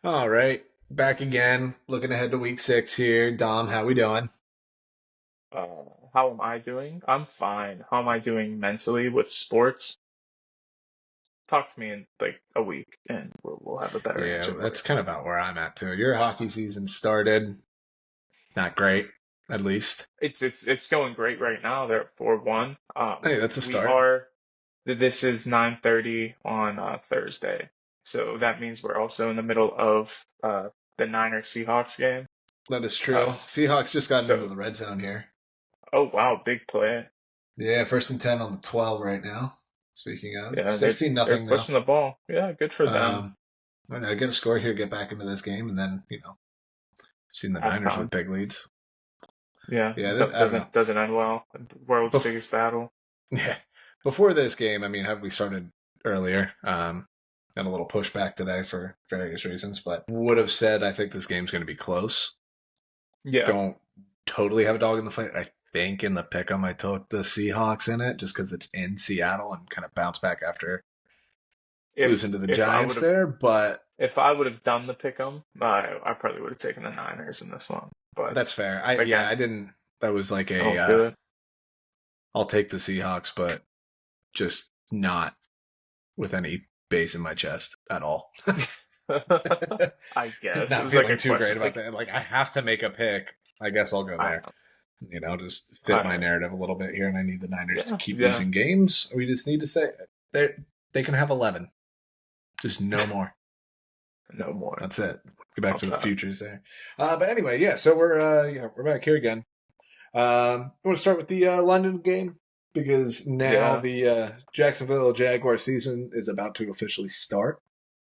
All right, back again. Looking ahead to week 6 here. Dom, how we doing? How am I doing? I'm fine. How am I doing mentally with sports? Talk to me in like a week, and we'll have a better Yeah, answer for that's you. kind of about where I'm at too. Your hockey season started. Not great, at least. It's going great right now. They're at 4-1. Hey, that's a We start. are. This is 9:30 on Thursday, so that means we're also in the middle of the Niners Seahawks game. That is Uh, true. Seahawks just gotten into so the red zone here. oh wow, big play. Yeah, first and 10 on the 12 right now. Speaking of, Yeah, they're 16 they're nothing now. pushing the ball. Yeah, good for them. Um, I know, get a score here, get back into this game, and then seen the Last Niners with time. big leads. Yeah, Yeah, I don't know. doesn't end well. World's biggest Bef- battle. Yeah. Before this game, I mean, have we started earlier? And a little pushback today for various reasons, but would have said I think this game's going to be close. Yeah. Don't totally have a dog in the fight. I think in the pick'em I took the Seahawks in it just because it's in Seattle and kind of bounce back after losing to the If I would Giants have there. But if I would have done the pick 'em, I probably would have taken the Niners in this one. But that's fair. I yeah, again, I didn't. That was like a don't do I'll take the Seahawks, but just not with any base in my chest at all. it. I guess it Not was like feeling a too great question. about Like that. Like I have to make a pick. I guess I'll go I there. know, Just fit I my know. narrative a little bit here, and I need the Niners to Yeah, keep yeah. losing games. We just need to say they can have 11, just no more. No more. That's it. Get back to the Okay. futures there. But anyway, yeah. So we're back here again. I want to start with the London game because now Yeah, the Jacksonville Jaguar season is about to officially start.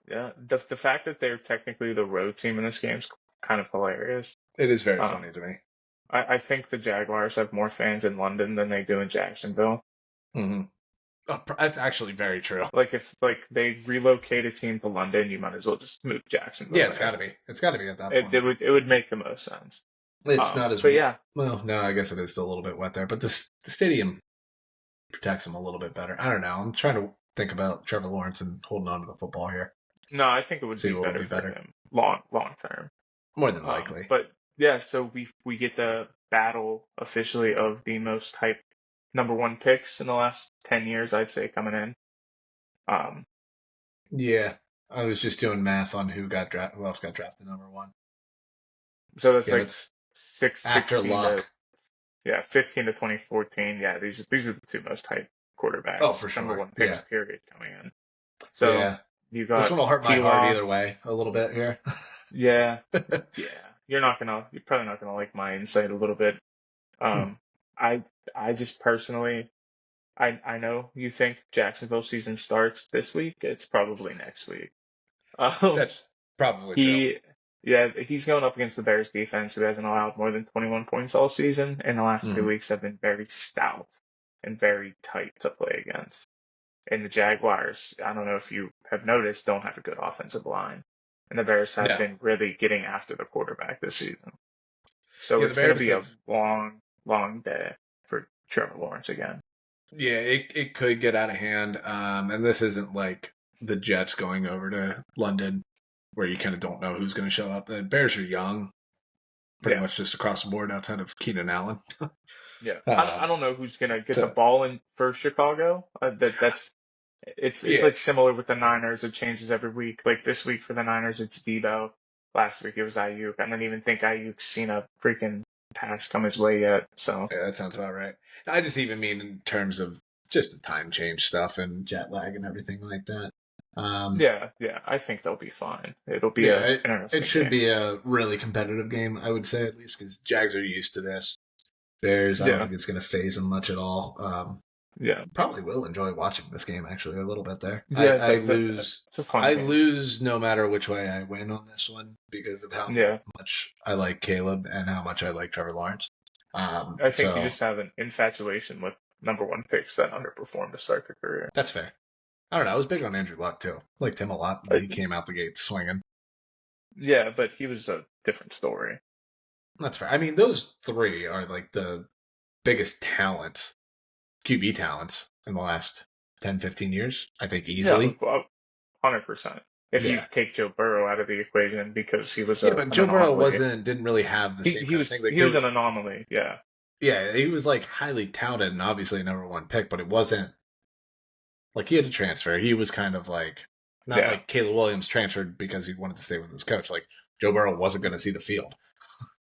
yeah. The fact that they're technically the road team in this game is kind of hilarious. It is very Um, funny to me. I think the Jaguars have more fans in London than they do in Jacksonville. Mm-hmm. Oh, that's actually very true. Like if like they relocate a team to London, you might as well just move Yeah, Jacksonville it's got there. to be. It's got to be at that It point. would make the most sense. It's not as But yeah, well. No, I guess it is still a little bit wet there, but the stadium protects them a little bit better. I don't know. I'm trying to think about Trevor Lawrence and holding on to the football here. no, I think it would See be what would better be for better. him long term. More than likely. But yeah, so we get the battle officially of the most hyped number one picks in the last 10 years, I'd say, coming in. Um, Yeah, I was just doing math on who else got drafted number one. so that's Yeah, like that's six after sixteen to luck. yeah 15 to 2014. Yeah, these are the two most hyped Oh, quarterbacks, for number sure. one picks, Yeah, period, coming in. So yeah. you This got one will hurt my T heart Law. either way a little bit here. Yeah, yeah. You're probably not gonna like my insight a little bit. Hmm. Um, I I just personally, I know you think Jacksonville season starts this week. It's probably next week. Um, That's probably true. he, yeah, he's going up against the Bears defense, who hasn't allowed more than 21 points all season, and the last two Hmm. weeks have been very stout and very tight to play against. And the Jaguars, I don't know if you have noticed, don't have a good offensive line. And the Bears have No. been really getting after the quarterback this season. So Yeah, the it's going to Bears be a have. long day for Trevor Lawrence again. Yeah, it could get out of hand. And this isn't like the Jets going over to London where you kind of don't know who's going to show up. The Bears are young, pretty Yeah. much just across the board outside of Keenan Allen. Yeah. I Um, don't know who's going to get the so ball in for Chicago. That's it's yeah, like similar with the Niners. It changes every week. Like this week for the Niners, it's Debo. Last week it was Ayuk. I don't even think Ayuk's seen a freaking pass come his way yet. So yeah, that sounds about right. I just even mean in terms of just the time change stuff and jet lag and everything like that. Um, yeah, yeah, I think they'll be fine. It'll be yeah, a it interesting should game. be a really competitive game, I would say, at least because Jags are used to this. Bears, I don't Yeah, think it's going to phase them much at all. yeah, Probably will enjoy watching this game actually a little bit there. yeah. It's a fun I game. lose no matter which way I win on this one because of how Yeah, much I like Caleb and how much I like Trevor Lawrence. I think you So just have an infatuation with number one picks that underperform to start the career. that's fair. I don't know. I was big on Andrew Luck too. Liked him a lot, but Uh, he came out the gate swinging. yeah, but he was a different story. That's fair. I mean, those three are like the biggest talent, QB talents in the last 10, 15 years. I think Yeah, easily. 100%. if you Yeah. take Joe Burrow out of the equation because he was Yeah, but an Joe Burrow anomaly. didn't really have the He same he kind of thing. was Like he it was an was, anomaly. Yeah, yeah, he was like highly touted and obviously a number one pick, but it wasn't like he had to transfer. He was kind of like not yeah, like Caleb Williams transferred because he wanted to stay with his coach. Like Joe Burrow wasn't going to see the field.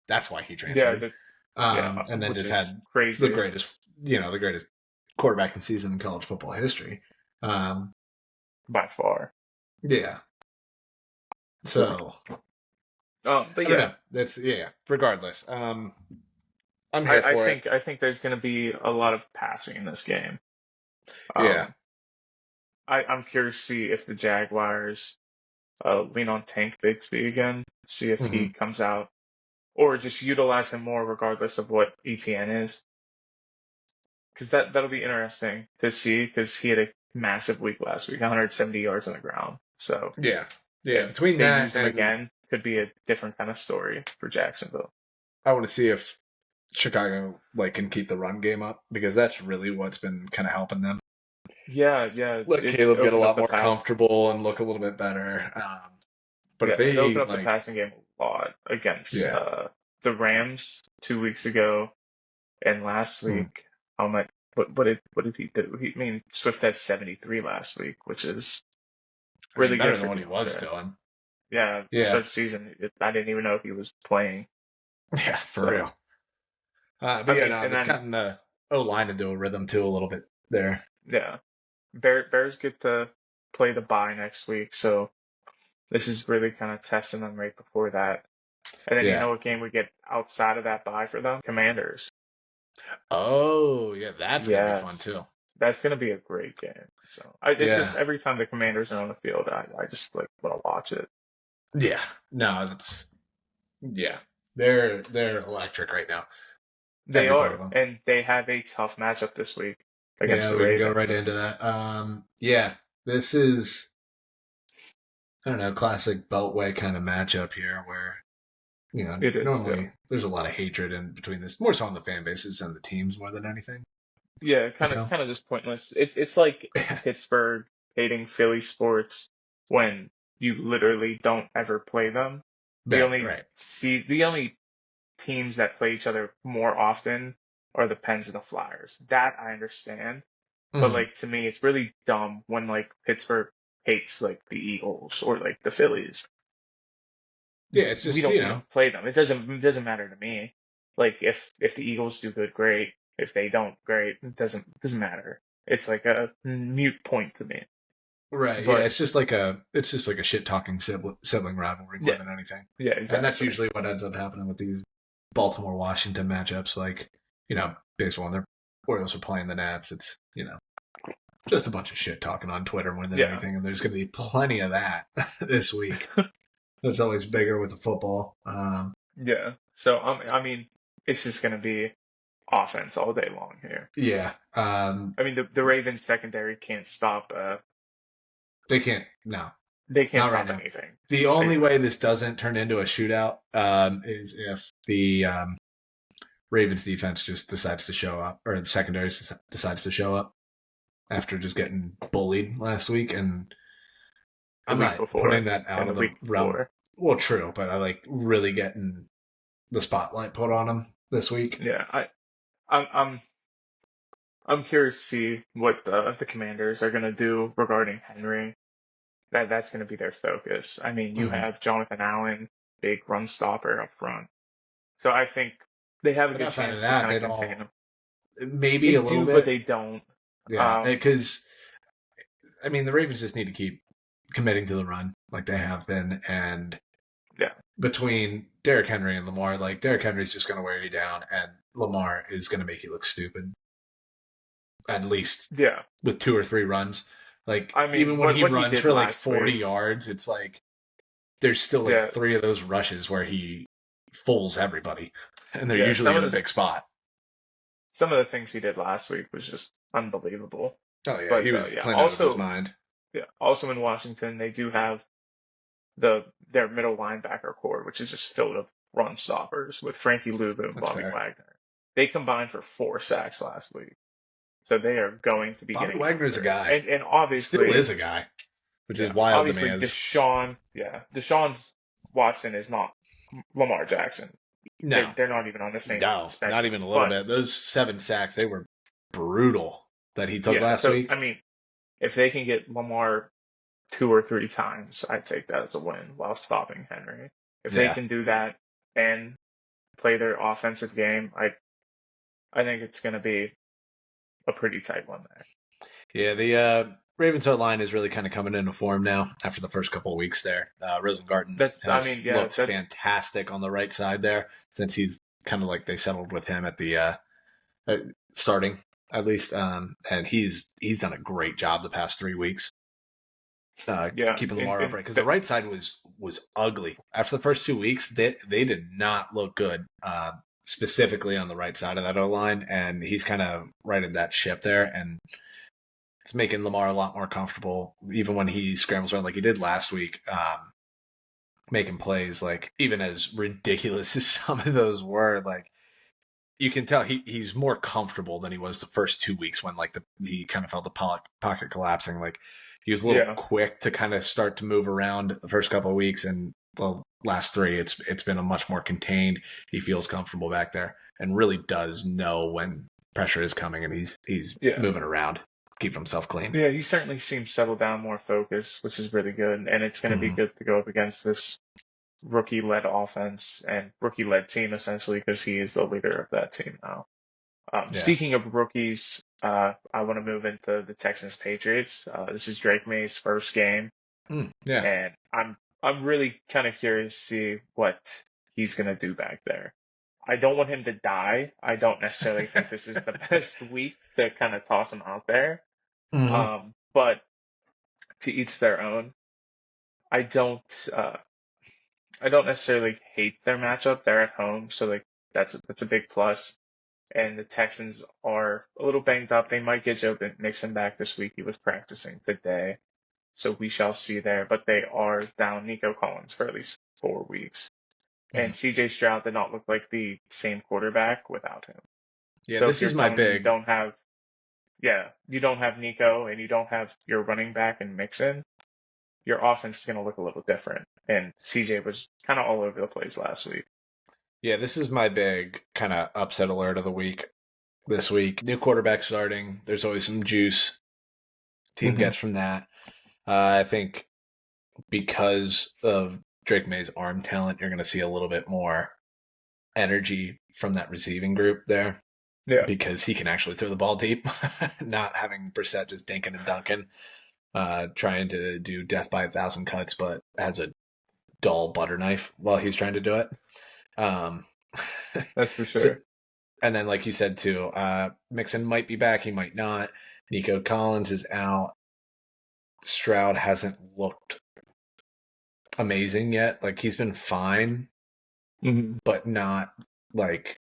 That's why he yeah, transferred. And then which just is had the crazy greatest, the greatest quarterbacking season in college football history. Um, by far. yeah. So But I don't yeah, know. That's yeah. Regardless, I'm here for it. I think there's going to be a lot of passing in this game. Yeah. Um, I'm curious to see if the Jaguars lean on Tank Bigsby again, see if Hmm. he comes out, or just utilize him more regardless of what ETN is. Because that'll be interesting to see because he had a massive week last week, 170 yards on the ground. So Yeah. Yeah. if Between they that use him and again, could be a different kind of story for Jacksonville. I want to see if Chicago like can keep the run game up because that's really what's been kind of helping them. Yeah, yeah, Let it Caleb get a opened up lot the more pass. comfortable and look a little bit better. But if Yeah, it they opened up the like, passing game a lot against yeah, the Rams 2 weeks ago and last hmm. week. How much? What did he do? I mean, Swift had 73 last week, which is I mean, really better good than for what he was DeAndre. doing. Yeah, Yeah, start the season, I didn't even know if he was playing. yeah, for So real. But I yeah, mean, no, and that's then gotten the O line into a rhythm too a little bit there. yeah, Bears get to play the bye next week, so this is really kind of testing them right before that. And then you Yeah. know what game we get outside of that bye for them? Commanders. Oh, yeah, that's gonna be fun Yes, too. that's gonna be a great game. So it's just Yeah, every time the Commanders are on the field, I just like want to watch it. yeah. No, that's yeah. They're electric right now. They Every part of are, them. and they have a tough matchup this week against Yeah, the we can go right Ravens. into that. Yeah, this is I don't know, classic Beltway kind of matchup here where It is, yeah. normally there's a lot of hatred in between this, more so on the fan bases than the teams more than anything. Yeah, You know? kind of just pointless. It's like Yeah, Pittsburgh hating Philly sports when you literally don't ever play them. right, right. The only teams that play each other more often are the Pens and the Flyers. That I understand, but Mhm. like to me, it's really dumb when like Pittsburgh hates like the Eagles or like the Phillies. Yeah, it's We just don't even play them. It doesn't matter to me. Like if the Eagles do good, great. If they don't, great. It doesn't matter. It's like a mute point to me. right. Yeah, But it's just like a shit talking sibling rivalry more yeah, than anything, yeah, and that's exactly. usually what ends up happening with these Baltimore Washington matchups. Like baseball, when their Orioles are playing the Nats, it's just a bunch of shit talking on Twitter more than Yeah, anything, and there's going to be plenty of that this week. It's always bigger with the football. yeah. So I mean, it's just gonna be offense all day long here. Yeah, I mean, the Ravens secondary can't stop. they can't. No, They can't not right stop now. anything. The only Yeah, way this doesn't turn into a shootout is if the Ravens defense just decides to show up, or the secondary decides to show up after just getting bullied last week. And the I'm week not putting before that out and the of the week realm. before. Well, true, but I like really getting the spotlight put on them this week. Yeah, I'm I'm I'm curious to see what the Commanders are gonna do regarding Henry. That's gonna be their focus. I mean, you Mm-hmm. have Jonathan Allen, big run stopper up front. So I think they have a But good outside of chance to that, kind they of contain don't. him. Maybe They a little do, but bit. they don't. Yeah, Um, because I mean the Ravens just need to keep committing to the run like they have been, and yeah, between Derrick Henry and Lamar, like Derrick Henry's just going to wear you down, and Lamar is going to make you look stupid at least yeah. with two or three runs. Like I even mean, when he what he runs did for like last 40 week. yards, it's like there's still like Yeah, three of those rushes where he fools everybody, and they're yeah. usually in a big spot. Some of the things he did last week was just unbelievable. Oh yeah, he But was playing out of his mind. also in Washington, they do have their middle linebacker core, which is just filled with run stoppers with Frankie Louvu and That's Bobby fair. Wagner. They combined for 4 sacks last week, so they are going to be Bobby getting Wagner's a after it. guy. And Still obviously, is a guy. which is Yeah. wild to me. Obviously, As Deshaun's Watson is not Lamar Jackson. no, They're not even on the same no, not spectrum. even a little But bit. Those 7 sacks, they were brutal that he took yeah, last so week. I mean, if they can get Lamar 2 or 3 times, I'd take that as a win while stopping Henry. If they Yeah, can do that and play their offensive game, I think it's going to be a pretty tight one there. yeah. The Ravens line is really kind of coming into form now after the first couple of weeks there. Rosengarten I has mean, yeah, looked fantastic on the right side there since he's kind of like they settled with him at the starting at least, and he's done a great job the past 3 weeks. yeah, Keeping Lamar upright because the right side was ugly after the first 2 weeks. They did not look good, specifically on the right side of that O line, and he's kind of righted that ship there, and it's making Lamar a lot more comfortable, even when he scrambles around like he did last week, making plays like even as ridiculous as some of those were, like. You can tell he's more comfortable than he was the first 2 weeks when like he kind of felt the pocket collapsing. Like he was a little yeah, quick to kind of start to move around the first couple of weeks, and the last three it's been a much more contained. He feels comfortable back there and really does know when pressure is coming, and he's yeah. moving around, keeping himself clean. Yeah, he certainly seems settled down, more focused, which is really good. And it's going to be Mm-hmm. good to go up against this rookie-led offense and rookie-led team, essentially, because he is the leader of that team now. Yeah. Speaking of rookies, I want to move into the Texans Patriots. This is Drake May's first game, Yeah. and I'm really kind of curious to see what he's going to do back there. I don't want him to die. I don't necessarily think this is the best week to kind of toss him out there. Mm-hmm. But to each their own. I don't uh, I don't necessarily hate their matchup. They're at home, so like that's a big plus. And the Texans are a little banged up. They might get Joe Mixon back this week. He was practicing today, so we shall see there. But they are down Nico Collins for at least 4 weeks. Mm-hmm. And CJ Stroud did not look like the same quarterback without him. Yeah. So if This you're is my telling me big. you don't have Nico and you don't have your running back and Mixon, your offense is going to look a little different. And CJ was kind of all over the place last week. Yeah, this is my big kind of upset alert of the week. This week, new quarterback starting. There's always some juice team Mm-hmm. gets from that. I think because of Drake May's arm talent, you're going to see a little bit more energy from that receiving group there Yeah. because he can actually throw the ball deep, not having Brissett just dinking and dunking, trying to do death by 1,000 cuts, but has a dull butter knife while he's trying to do it. Um, That's for so, sure. and then, like you said too, Mixon might be back, he might not. Nico Collins is out. Stroud hasn't looked amazing yet. Like he's been fine, Mm-hmm. but not like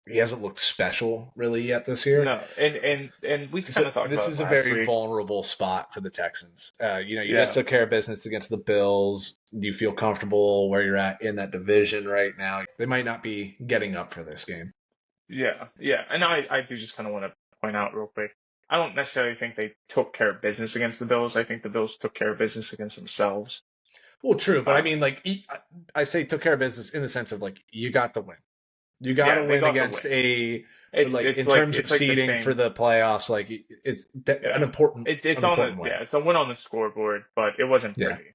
he hasn't looked special really yet this year. No, and we kind So of talked this about it is a last very week. vulnerable spot for the Texans. You just Yeah, took care of business against the Bills. Do you feel comfortable where you're at in that division right now? They might not be getting up for this game. yeah. And I do just kind of want to point out real quick. I don't necessarily think they took care of business against the Bills. I think the Bills took care of business against themselves. Well, true, but I Um, mean, like I say, took care of business in the sense of like you got the win. You got to yeah, they win got the against win. a It's like it's in like terms of it's like the seeding for same. the playoffs. Like it's Yeah, it's an on a important win. yeah, it's a win on the scoreboard, but it wasn't Yeah, pretty.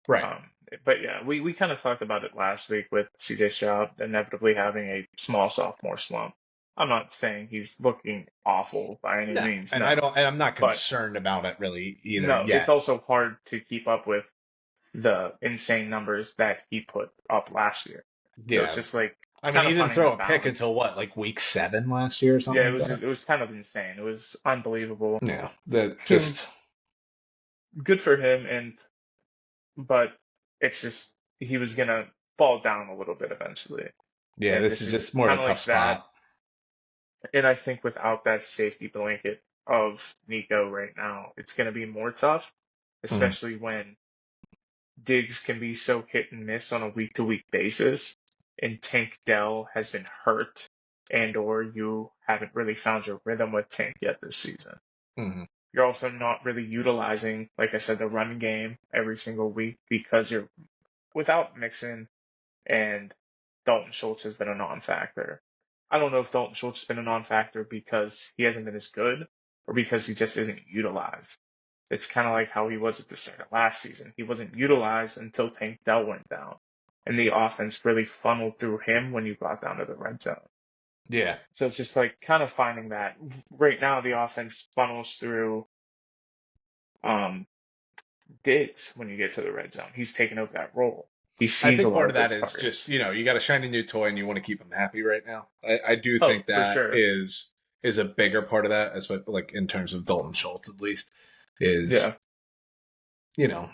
right. Um, but yeah, we kind of talked about it last week with CJ Stroud inevitably having a small sophomore slump. I'm not saying he's looking awful by any No, means, and no. I'm not But concerned about it really either no, it's yet. also hard to keep up with the insane numbers that he put up last year. So it's Yeah, just like I mean, kind he of didn't finding throw a that pick balance. until what, like week 7 last year or something Yeah, like that. it was kind of insane. It was unbelievable. Yeah, that Hmm, just Good for him, and but it's just he was gonna fall down a little bit eventually. yeah, And this this is is just more of kind a of tough like that. spot. And I think without that safety blanket of Nico right now, it's going to be more tough, Mhm. especially when Diggs can be so hit and miss on a week to week basis. And Tank Dell has been hurt, and or you haven't really found your rhythm with Tank yet this season. Mhm. you're also not really utilizing, like I said, the run game every single week because you're without Mixon, and Dalton Schultz has been a non-factor. I don't know if Dalton Schultz has been a non-factor because he hasn't been as good or because he just isn't utilized. It's kind of like how he was at the start of last season. He wasn't utilized until Tank Dell went down, and the offense really funneled through him when you got down to the red zone. Yeah. So it's just like kind of finding that. Right now, the offense funnels through Diggs when you get to the red zone. He's taken over that role. He I sees a think lot part of of that those is targets. just, you got a shiny new toy and you want to keep him happy right now. I do Oh, think for that sure. is a bigger part of that, as like in terms of Dalton Schultz at least, is Yeah.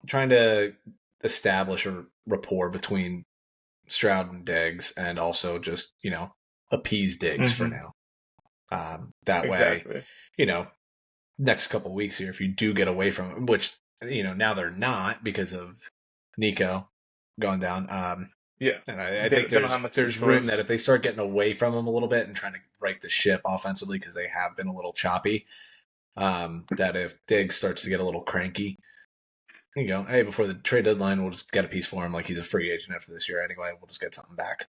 Trying to establish a rapport between Stroud and Diggs, and also just appease Diggs for Hmm. now. That way, Exactly. next couple of weeks here, if you do get away from him, which now they're not because of Nico going down. Yeah. And I They think don't have much of a there's room that choice. if they start getting away from him a little bit and trying to right the ship offensively, because they have been a little choppy, that if Diggs starts to get a little cranky, you go, hey, before the trade deadline, we'll just get a piece for him. Like, he's a free agent after this year anyway. We'll just get something back.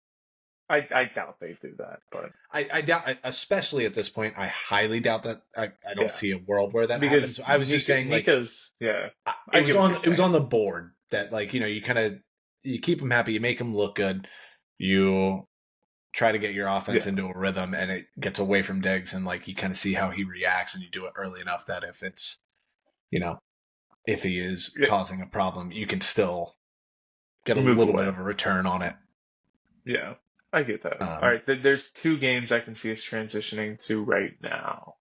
I doubt they do that, but I doubt, especially at this point, I highly doubt that. I don't yeah. see a world where that happens. Because I was just saying, like, Nico's I get what you're it was saying. on the board that, like, you kind of you keep him happy, you make him look good, you try to get your offense Yeah. into a rhythm, and it gets away from Diggs, and like you kind of see how he reacts, and you do it early enough that if it's if he is Yeah. causing a problem, you can still get a Move little bit away. of a return on it. Yeah. I get that. All Um, right. There's two games I can see us transitioning to right now.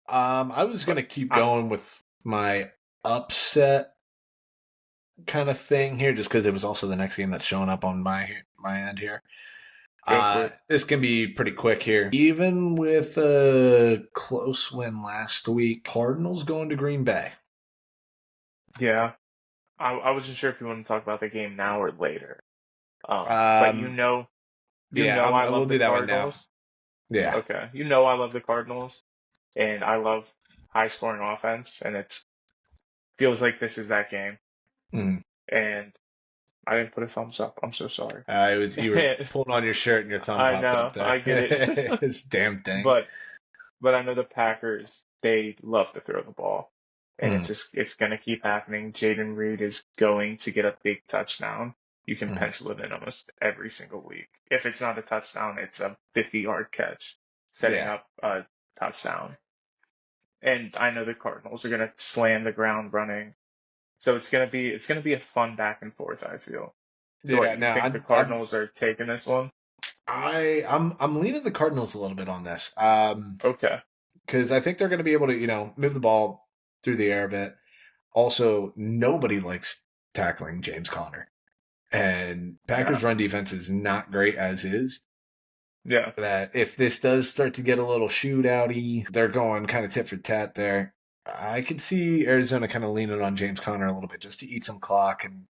I was But gonna keep I'm going with my upset kind of thing here, just because it was also the next game that's showing up on my end here. go for it. This can be pretty quick here. Even with a close win last week, Cardinals going to Green Bay. Yeah. I wasn't sure if you want to talk about the game now or later. But Um, yeah, I we'll love the do that one now. Cardinals. Yeah. Okay. I love the Cardinals, and I love high scoring offense, and it's feels like this is that game. Mm. And I didn't put a thumbs up. I'm so sorry. It was you were pulling on your shirt and your thumb I popped know, up there. I get it. This damn thing. But I know the Packers, they love to throw the ball. And Mm. it's gonna keep happening. Jaden Reed is going to get a big touchdown. You can Mm. pencil it in almost every single week. If it's not a touchdown, it's a 50-yard catch, setting Yeah. up a touchdown. And I know the Cardinals are gonna slam the ground running. So it's gonna be a fun back and forth, I feel. So what, Yeah. you Now think the I'm Cardinals are taking this one? I'm leaning the Cardinals a little bit on this. Okay. Because I think they're going to be able to move the ball through the air a bit. Also, nobody likes tackling James Conner, and Packers' Yeah. run defense is not great as is. Yeah. That if this does start to get a little shootouty, they're going kind of tit for tat there. I could see Arizona kind of leaning on James Conner a little bit just to eat some clock and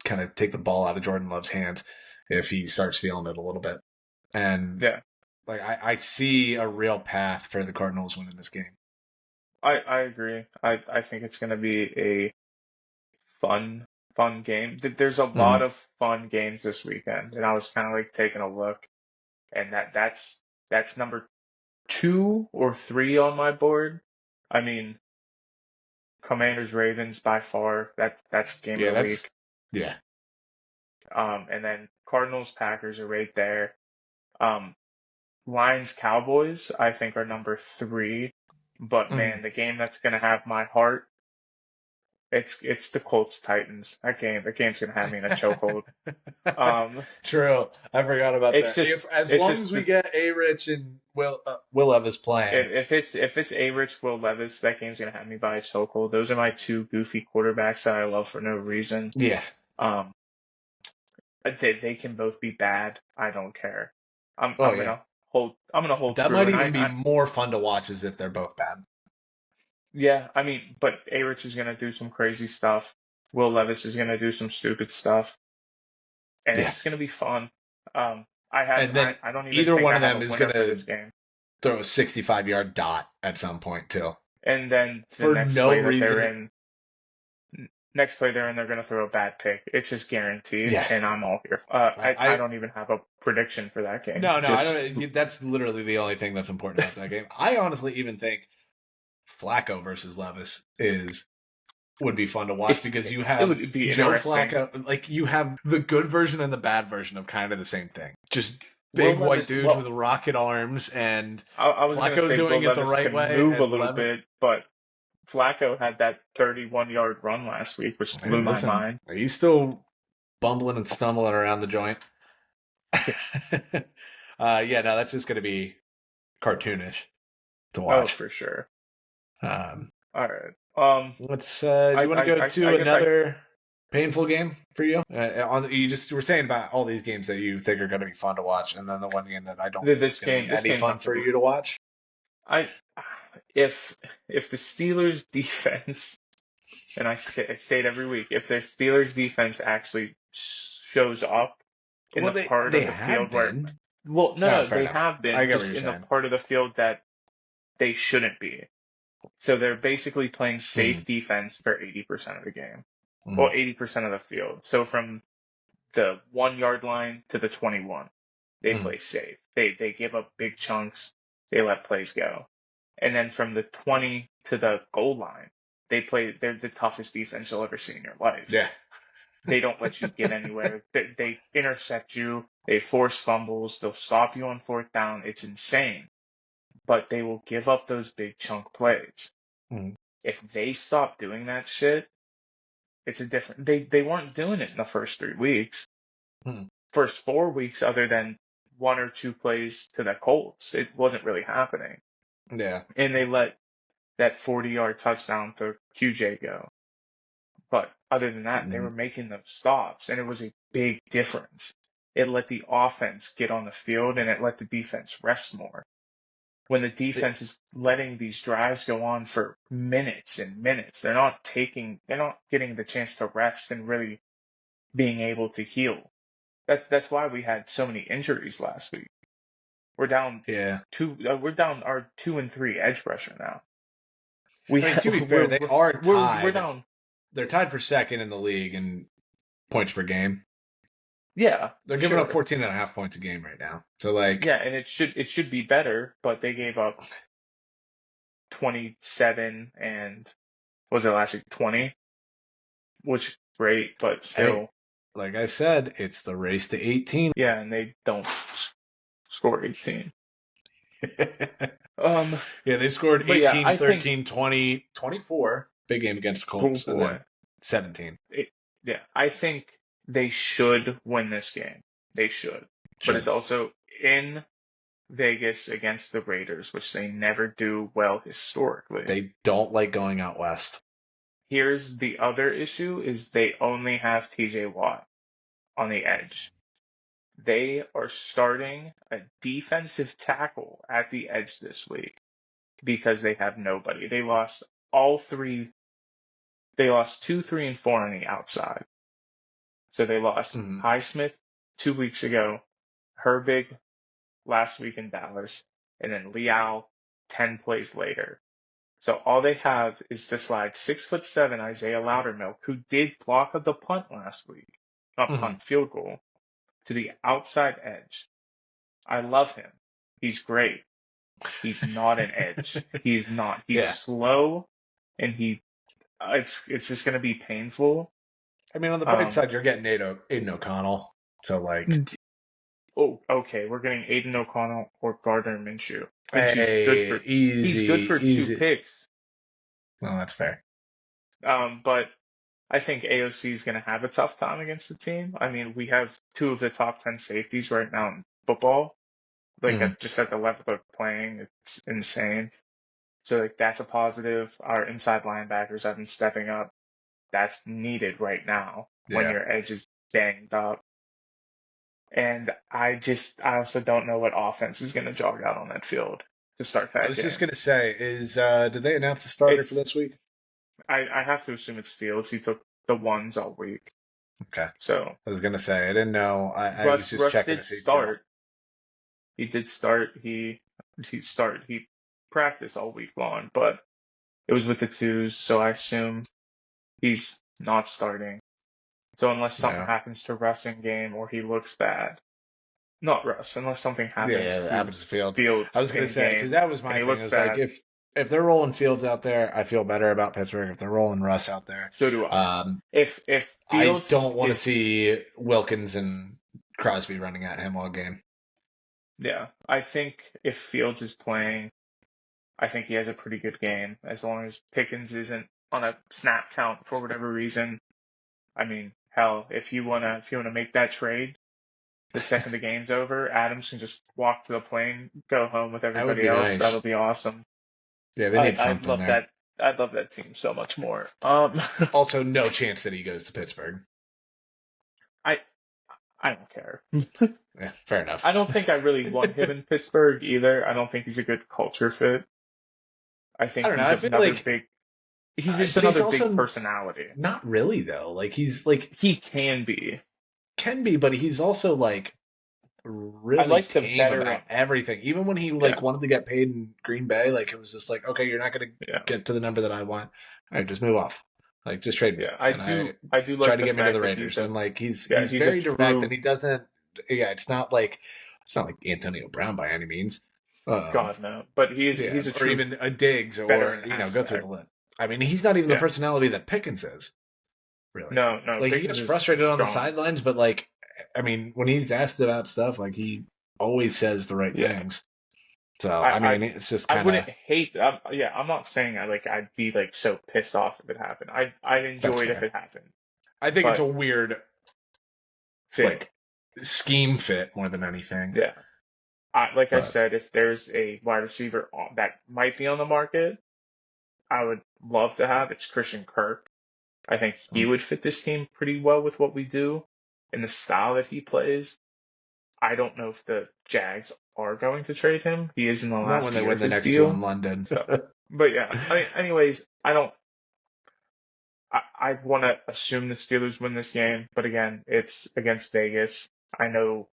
kind of take the ball out of Jordan Love's hands if he starts feeling it a little bit. And Yeah. like I see a real path for the Cardinals winning this game. I agree. I think it's gonna be a fun game. There's a lot Mm. of fun games this weekend, and I was kind of like taking a look, and that's number 2 or 3 on my board. I mean, Commanders Ravens by far that's game of Yeah, the week. yeah. And then Cardinals Packers are right there. Um, Lions Cowboys I think are number 3, but Mm. man, the game that's gonna have my heart. It's the Colts Titans. That game's gonna have me in a chokehold. Um, True. I forgot about it's that. just If as it's long just as we get A Rich and Will Levis playing. if it's A Rich Will Levis, that game's gonna have me by a chokehold. Those are my 2 goofy quarterbacks that I love for no reason. Yeah. Um, they can both be bad. I don't care. Oh yeah. I'm gonna hold That true, might and even be I more fun to watch as if they're both bad. yeah. I mean, but A Rich is gonna do some crazy stuff. Will Levis is gonna do some stupid stuff, and it's Yeah. just gonna be fun. And then I don't even either think one I of have a them is winner for gonna this game. throw a 65-yard dot at some point too. And then the For next no play that reason. they're in, they're going to throw a bad pick. It's just guaranteed, Yeah. and I'm all here. I don't even have a prediction for that game. No, I Just don't. That's literally the only thing that's important about that game. I honestly even think Flacco versus Levis would be fun to watch because you it have would be Joe interesting. Flacco. Like, you have the good version and the bad version of kind of the same thing. Just Will big white Levis- dudes well, with rocket arms, and I was going to Flacco's say doing Will it the Levis right can way. move a and little bit, but Flacco had that 31-yard run last week, which blew my mind. He's still bumbling and stumbling around the joint. Yeah, no, that's just going to be cartoonish to Oh, watch. for sure. All right. Let's. Do you want to go to another painful game for you? You just were saying about all these games that you think are going to be fun to watch, and then the one game that I don't think is going to be any fun for you to watch. If the Steelers defense, and I say it every week, if their Steelers defense actually shows up in the part of the field where, they have been just in the part of the field that they shouldn't be. So they're basically playing safe defense for 80% of the game, or 80% of the field. So from the 1 yard line to the 21, they play safe. They give up big chunks. They let plays go. And then from the 20 to the goal line, they're the toughest defense you'll ever see in your life. Yeah. They don't let you get anywhere. They intercept you. They force fumbles. They'll stop you on fourth down. It's insane. But they will give up those big chunk plays. If they stop doing that shit, it's a different. They weren't doing it in the first 3 weeks. First 4 weeks, other than 1 or 2 plays to the Colts, it wasn't really happening. Yeah. And they let that 40-yard touchdown to QJ go. But other than that, they were making those stops, and it was a big difference. It let the offense get on the field, and it let the defense rest more. When the defense is letting these drives go on for minutes and minutes, they're not getting the chance to rest and really being able to heal. That's why we had so many injuries last week. We're down we're down our 2 and 3 edge rusher now. To be fair, they are tied. We're down. They're tied for second in the league in points per game. Yeah, they're giving up 14.5 points a game right now. So and it should be better, but they gave up 27 and was it last week 20, which is great, but still. Hey, like I said, it's the race to 18. Yeah, and they don't score 18. Yeah, they scored 18, 13, 20, 24. Big game against the Colts. And then 17. I think they should win this game. They should. But it's also in Vegas against the Raiders, which they never do well historically. They don't like going out west. Here's the other issue is they only have TJ Watt on the edge. They are starting a defensive tackle at the edge this week because they have nobody. They lost all 3. They lost 2, 3, and 4 on the outside. So they lost Highsmith 2 weeks ago, Herbig last week in Dallas, and then Leal 10 plays later. So all they have is to slide 6'7" Isaiah Loudermilk, who did block the punt last week, punt field goal, to the outside edge. I love him. He's great. He's not an edge. He's not. He's slow, and it's just going to be painful. I mean, on the bright side, you're getting Aiden O'Connell. So, oh, okay, we're getting Aiden O'Connell or Gardner Minshew. He's good for 2 picks. Well, that's fair. But I think AOC is going to have a tough time against the team. I mean, we have 2 of the top 10 safeties right now in football. Just at the level they're playing, it's insane. So, that's a positive. Our inside linebackers have been stepping up. That's needed right now when your edge is banged up. And I also don't know what offense is going to jog out on that field to start that game. I was just going to say, did they announce a starter for this week? I have to assume it's Fields. He took the ones all week. Okay. So I was going to say, I didn't know. I was just checking to see. He did start. He practiced all week long, but It was with the twos, so I assume he's not starting. So unless something Yeah. happens to Russ in game or he looks bad, not Russ, unless something happens Yeah, it to happens to Fields. I Fields was gonna in say because game that was and my he thing. It looks was like bad, if they're rolling Fields out there, I feel better about Pittsburgh. If they're rolling Russ out there, so do I. um, If I Fields don't want to is see Wilkins and Crosby running at him all game. yeah, I think if Fields is playing, I think he has a pretty good game as long as Pickens isn't on a snap count for whatever reason. I mean, hell, if you wanna make that trade the second the game's over, Adams can just walk to the plane, go home with That would everybody be else. That'll nice. be awesome. Yeah, they I need I'd something love there. that. I'd love that team so much more. Also, no chance that he goes to Pittsburgh. I I don't care. Yeah, fair enough. I don't think I really want him in Pittsburgh either. I don't think he's a good culture fit. I I think don't know. he's I feel another like, big. He's just but he's another big also personality. not really though. Like he's like He can be. can be, but he's also like I really like the tame veteran. about everything. Even when he Yeah, like wanted to get paid in Green Bay, like it was just like, okay, you're not going to yeah, get to the number that I want. All right, just move off. Like just trade me. yeah. I And do. I I do try like to the get me to fact the that Raiders. And like he's he's a very direct, and true. he doesn't. Yeah, it's not like Antonio Brown by any means. God no, but Yeah, he's a or true even a Diggs, or veteran go through the aspect. list. I mean, he's not even the Yeah. personality that Pickens is. Really, No, no. like he Pickens gets is frustrated on the strong. sidelines, but like, I mean, when he's asked about stuff, like he always says the right Yeah. things. So I I mean, it's just I kind of wouldn't hate. Yeah, I'm not saying I'd be like so pissed off if it happened. I'd that's enjoy it if fair. it happened. I think it's a But weird fit. like scheme fit more than anything. Yeah. Like I But said, if there's a wide receiver that might be on the market, I would love to have. It's Christian Kirk. I think he would fit this team pretty well with what we do and the style that he plays. I don't know if the Jags are going to trade him. He is in the not when last they year win of the his next two in deal. London. So, but yeah, I mean, anyways, I don't. I want to assume the Steelers win this game, but again, it's against Vegas. I know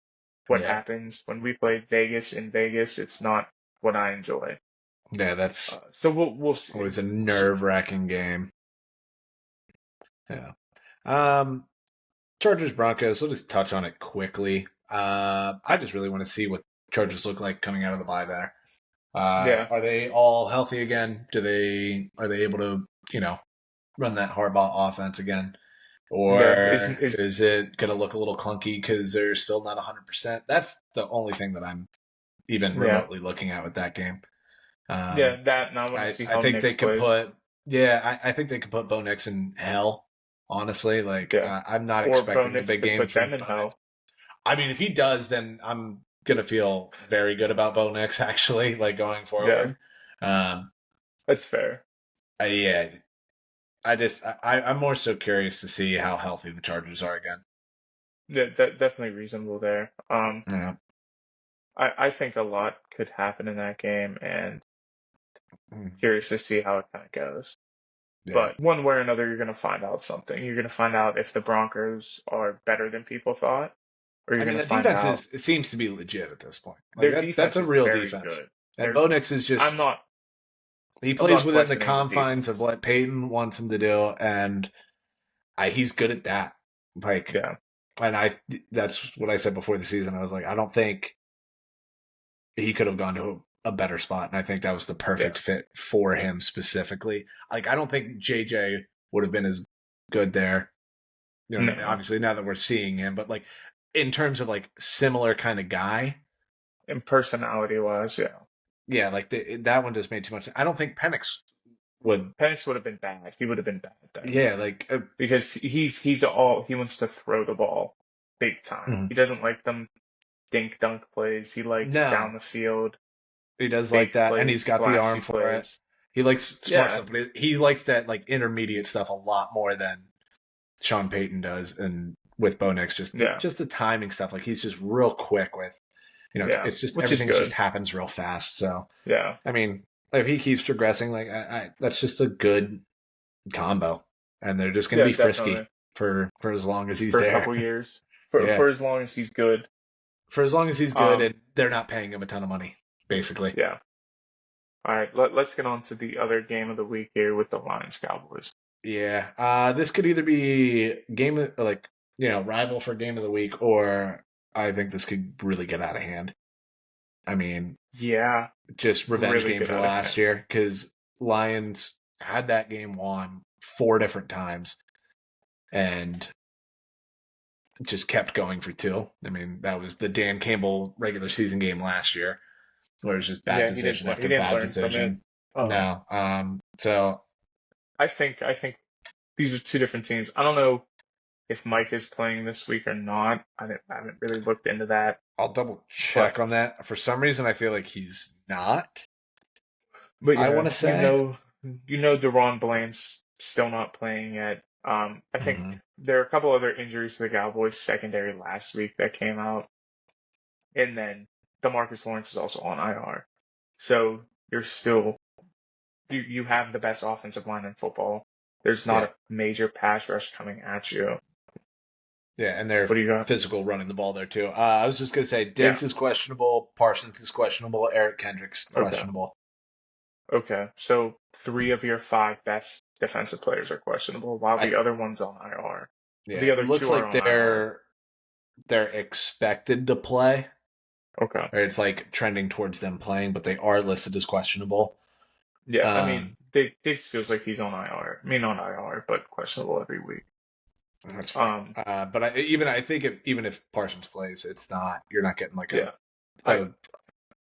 what Yeah, happens when we play Vegas in Vegas. It's not what I enjoy. yeah, that's So we'll see. always a nerve wracking game. Yeah. Um, Chargers Broncos. We'll just touch on it quickly. I just really want to see what Chargers look like coming out of the bye there. Yeah, Are they all healthy again? Are they able to, run that Harbaugh offense again? yeah. Or Is is it going to look a little clunky because they're still not 100%? That's the only thing that I'm even yeah, remotely looking at with that game. yeah. That and I want to see I how think they Knicks could plays. I think they could put Bo Nix in hell, honestly. Like, Yeah, I'm not or Bo expecting a Nix big could game put from them in Bo Nix. hell. I mean, if he does, then I'm gonna feel very good about Bo Nix actually, like going Yeah, forward. Um, that's fair. yeah, I'm more so curious to see how healthy the Chargers are again. Yeah, that definitely reasonable there. Yeah, I think a lot could happen in that game, and Mm. curious to see how it kind of goes. yeah. But one way or another, you're going to find out something. You're going to find out if the Broncos are better than people thought, or you're I mean, going to the find defense out it seems to be legit at this point. Like their that's defense a is real very defense. good. And Bo Nix is I'm just not he I'm plays not within the questioning the confines of defense. what Peyton wants him to do, and he's good at that. Like, Yeah, and that's what I said before the season. I was like, I don't think he could have gone to a better spot, and I think that was the yeah, perfect fit for him specifically. Like, I don't think JJ would have been as good there. no. Obviously now that we're seeing him, but like in terms of like similar kind of guy, And personality wise, yeah, yeah, like that one just made too much. I don't think Penix would. Penix would have been bad. He would have been bad there Yeah, like because he wants to throw the ball big time. Mhm. He doesn't like them dink dunk plays. He likes No, down the field, he does like big that, and plays, he's got the splashy arm for it. plays. He likes smart Yeah, stuff, but he likes that like intermediate stuff a lot more than Sean Payton does, and with Bo Nix, yeah, just the timing stuff. Like he's just real quick with, yeah, it's just which is everything just good. happens real fast. So Yeah, I mean, if he keeps progressing, like that's just a good combo, and they're just going to yeah, be frisky definitely for as long as he's for a there. couple years, Yeah, for as long as he's good. for as long as he's good, Um, and they're not paying him a ton of money, basically. yeah. All right, let's get on to the other game of the week here with the Lions Cowboys. Yeah. This could either be rival for game of the week, or I think this could really get out of hand. I mean, Yeah, just revenge really game good for out of last hand. year because Lions had that game won 4 different times and just kept going for 2. I mean, that was the Dan Campbell regular season game last year, where it was just bad Yeah, he didn't decision he after didn't bad learn from it. decision. Um, No. So I think these are two different teams. I don't know if Mike is playing this week or not. I haven't really looked into that, I'll double check on but that. For some reason, I feel like he's not. I want yeah, to say. you know, Deron Bland's still not playing yet. I think Mhm. there are a couple other injuries to the Cowboys secondary last week that came out, and then DeMarcus Lawrence is also on IR. So you're still you have the best offensive line in football. There's not Yeah. a major pass rush coming at you. Yeah, and they're What do you got? physical running the ball there too. I was just gonna say Yeah. Diggs is questionable, Parsons is questionable, Eric Kendricks Okay. questionable. Okay. So three of your five best defensive players are questionable, while I the other one's on IR. Yeah, The it other looks two are like on IR. they're expected to play, Okay. or it's like trending towards them playing, but they are listed as questionable. Yeah. I mean, Um, Diggs feels like he's on IR. I mean, on IR, but questionable every week. that's fine. Um. But I think even if Parsons plays, it's not you're not getting like Yeah. I a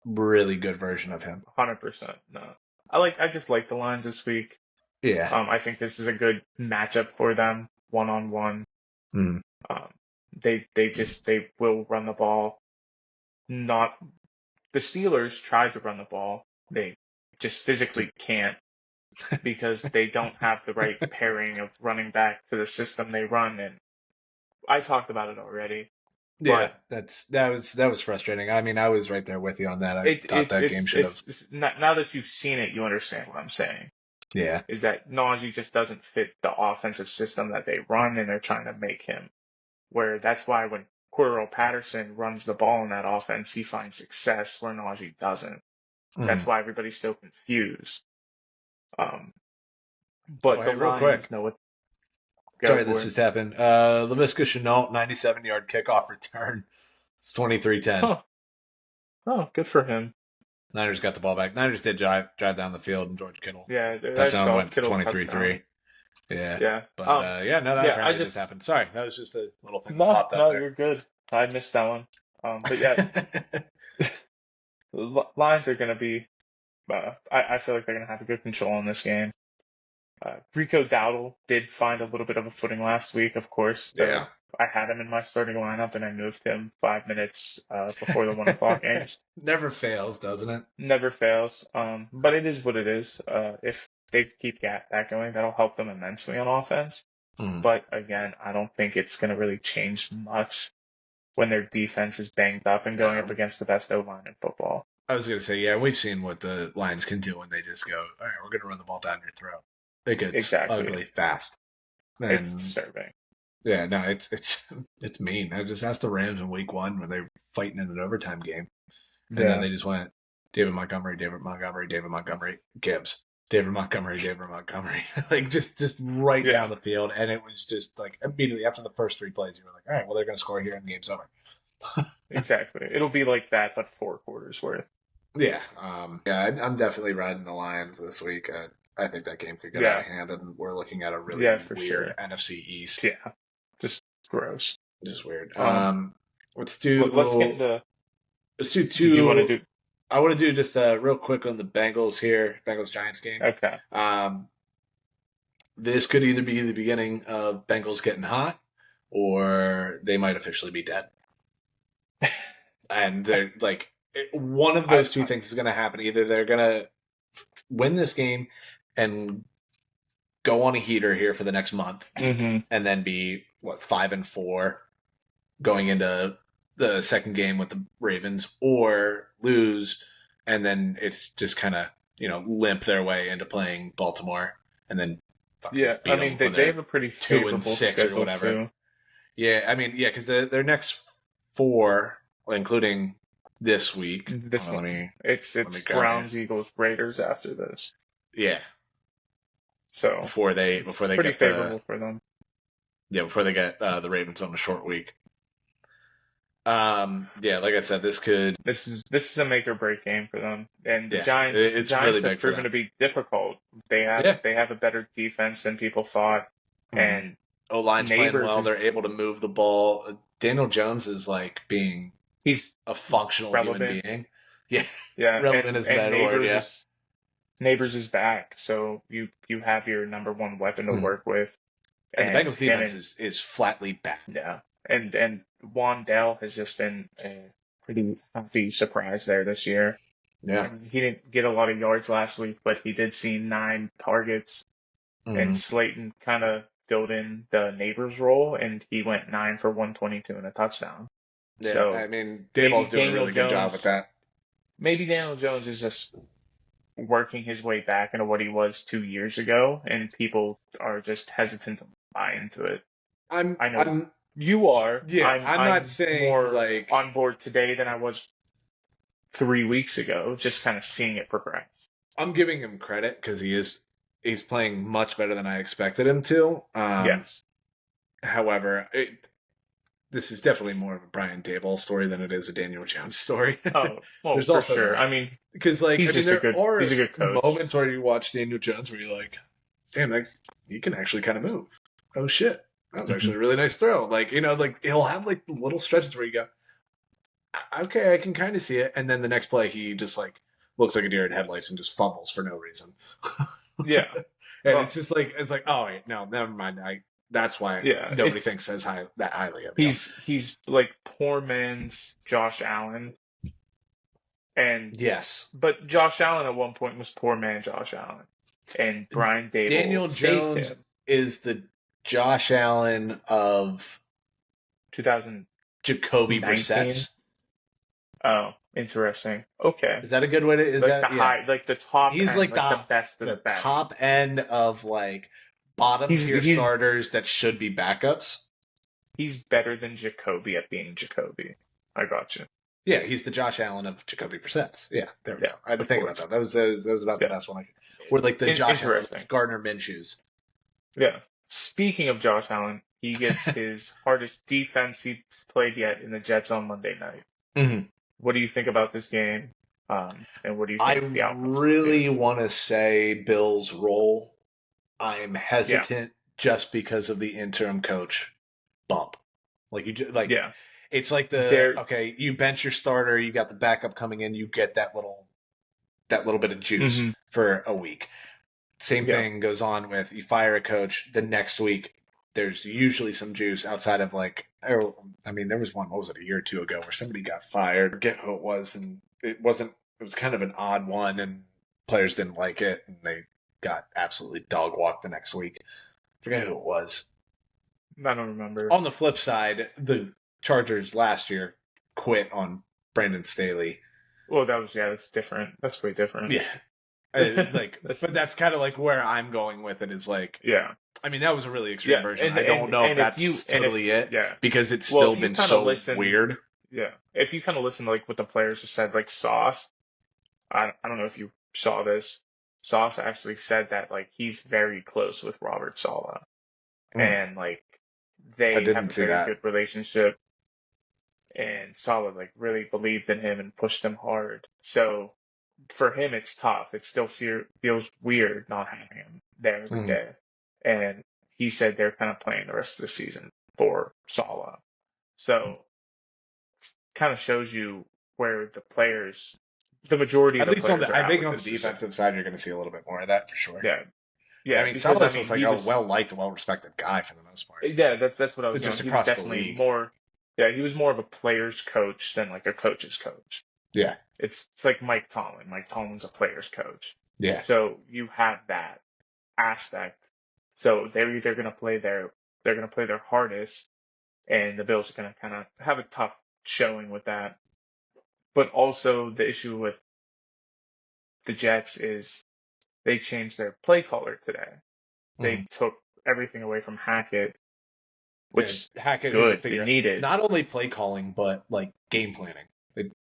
really good version of him. 100% no. I just like the Lions this week. Yeah. I think this is a good matchup for them, one on one. Mhm. Um, they will run the ball. Not the Steelers tried to run the ball. They just Just physically can't because they don't have the right pairing of running back to the system they run. And I talked about it already, Yeah, but that was frustrating. I mean, I was right there with you on that. I thought that game should have. now that you've seen it, you understand what I'm saying. Yeah. Is that Najee just doesn't fit the offensive system that they run, and they're trying to make him. Where that's why when Cordero Patterson runs the ball in that offense, he finds success where Najee doesn't. That's Mhm. why everybody's so confused. Um, but Oh, the hey, real quick. Lions know what go Sorry, this for it. just happened. Laviska Chenault, 97-yard kickoff return. It's 23-10. Huh. Oh, good for him. Niners got the ball back. Niners did drive down the field, and George Kittle Yeah, I touchdown saw went to Kittle touchdown. 23-3. Yeah. Yeah. But yeah, no, that Yeah, I apparently just just happened. Sorry, that was just a little thing that no, popped up no, there. you're good. I missed that one. But yeah, the Lions are gonna be. I feel like they're gonna have a good control in this game. Rico Dowdle did find a little bit of a footing last week, of course. Yeah. I had him in my starting lineup and I moved him 5 minutes before the 1 o'clock games. Never fails, doesn't it? Never fails. But it is what it is. If they keep that going, that'll help them immensely on offense. Mm. But again, I don't think it's going to really change much when their defense is banged up and going up No. against the best O-line in football. I was going to say, yeah, we've seen what the Lions can do when they just go, all right, we're going to run the ball down your throat. It gets Exactly. ugly fast. It's And disturbing. yeah, no, it's mean. I just asked the Rams in week 1 when they were fighting in an overtime game. And then they just went David Montgomery, Gibbs, David Montgomery, like just right down the field. And it was just like immediately after the first 3 plays, you were like, all right, well, they're going to score here and the game's over. Exactly. It'll be like that, but 4 quarters worth. Yeah. Yeah, I'm definitely riding the Lions this week. I think that game could get out of hand, and we're looking at a really for weird sure. NFC East. Yeah. Just gross. Just weird. Let's get into. Let's do 2. Did you want to do? I want to do just real quick on the Bengals here, Bengals Giants game. Okay. This could either be the beginning of Bengals getting hot, or they might officially be dead. And they're like, one of those two things is going to happen. Either they're going to win this game and go on a heater here for the next month, and then be 5-4 going into the second game with the Ravens, or lose, and then it's just kind of limp their way into playing Baltimore, and then I mean they have a pretty favorable 2-6 schedule or whatever. too. Yeah, I mean, yeah, because their next 4, including this week. This Hold on, one. It's let me grab it. Browns, Eagles, Raiders after this. Yeah, So before they it's before they pretty get the favorable for them. before they get the Ravens on a short week. Yeah, like I said, this could This is a make or break game for them. And the it's really Giants have big for proven them. to be difficult. Yeah, They have a better defense than people thought. mm-hmm. And O-line's playing Neighbors well. is They're able to move the ball. Daniel Jones is like being he's a functional human relevant. being. Yeah, Yeah, relevant is a and bad word. Yeah. Neighbors is back, so you have your number one weapon to Mhm. work with. And the And Bengals him defense and is flatly bad. yeah. And Wandell has just been a pretty happy surprise there this year. Yeah. He didn't get a lot of yards last week, but he did see 9 targets. And Slayton kind of filled in the Neighbors role, and he went 9 for 122 and a touchdown. Yeah, So I mean, maybe Dayball's doing a really good job with that. Maybe Daniel Jones is just working his way back into what he was 2 years ago, and people are just hesitant to buy into it. I know I'm you are. Yeah, I'm not saying more like on board today than I was 3 weeks ago, just kind of seeing it progress. I'm giving him credit because he's playing much better than I expected him to. Yes. However, this is definitely more of a Brian Daboll story than it is a Daniel Jones story. Oh, well, There's for also sure. that. I mean, because like he's there are he's a good coach. moments where you watch Daniel Jones where you're like, damn, like he can actually kind of move. Oh shit, that was actually a really nice throw. Like like he'll have like little stretches where you go, okay, I can kind of see it, and then the next play he just like looks like a deer in headlights and just fumbles for no reason. Yeah, and it's just like oh wait, no, never mind. That's why nobody thinks that highly of him. He's like poor man's Josh Allen. And yes, but Josh Allen at one point was poor man Josh Allen, and Brian Daboll Daniel Jones is the Josh Allen of 2019. Jacoby Brissett. Oh, interesting. Okay, is that a good way to? Is like that the high, like the top? He's end, like the best of the best. top end of like bottom tier starters that should be backups. He's better than Jacoby at being Jacoby. I got you. Yeah, he's the Josh Allen of Jacoby Brissett. Yeah, there we go. I had to think about that. That was about the best one. Or like the Josh Allen of Gardner Minshew's. Yeah. Speaking of Josh Allen, he gets his hardest defense he's played yet in the Jets on Monday night. Mm-hmm. What do you think about this game? And what do you think I really want to say Bill's role. I'm hesitant just because of the interim coach bump. It's like okay, you bench your starter, you got the backup coming in, you get that little bit of juice for a week. Same thing goes on with you fire a coach, the next week there's usually some juice outside of there was one, what was it, a year or two ago where somebody got fired. I forget who it was, and it was kind of an odd one and players didn't like it and they got absolutely dog walked the next week. I forget who it was. I don't remember. On the flip side, the Chargers last year quit on Brandon Staley. Well, that's different. That's way different. Yeah. But that's kind of like where I'm going with it is like, yeah. I mean, that was a really extreme version. I don't know if that's totally it. Yeah. Because it's still been so weird. Yeah. If you kind of listen to like what the players have said, like Sauce, I don't know if you saw this. Sauce actually said that like he's very close with Robert Saleh. And like they have a very good relationship. And Saleh like really believed in him and pushed him hard. So for him, it's tough. It still feels weird not having him there every day. And he said they're kind of playing the rest of the season for Saleh. So it kind of shows you where the players, the majority of the players I think on the defensive side, you're going to see a little bit more of that for sure. Yeah. Yeah, I mean, Saleh was like a well-liked, well-respected guy for the most part. Yeah, that's what I was just going. across definitely the league. More. Yeah, he was more of a player's coach than like a coach's coach. Yeah, it's like Mike Tomlin. Mike Tomlin's a player's coach. Yeah, so you have that aspect. So they're either going to play they're going to play their hardest, and the Bills are going to kind of have a tough showing with that. But also the issue with the Jets is they changed their play caller today. They took everything away from Hackett, which Hackett good. They need it. Not only play calling, but like game planning.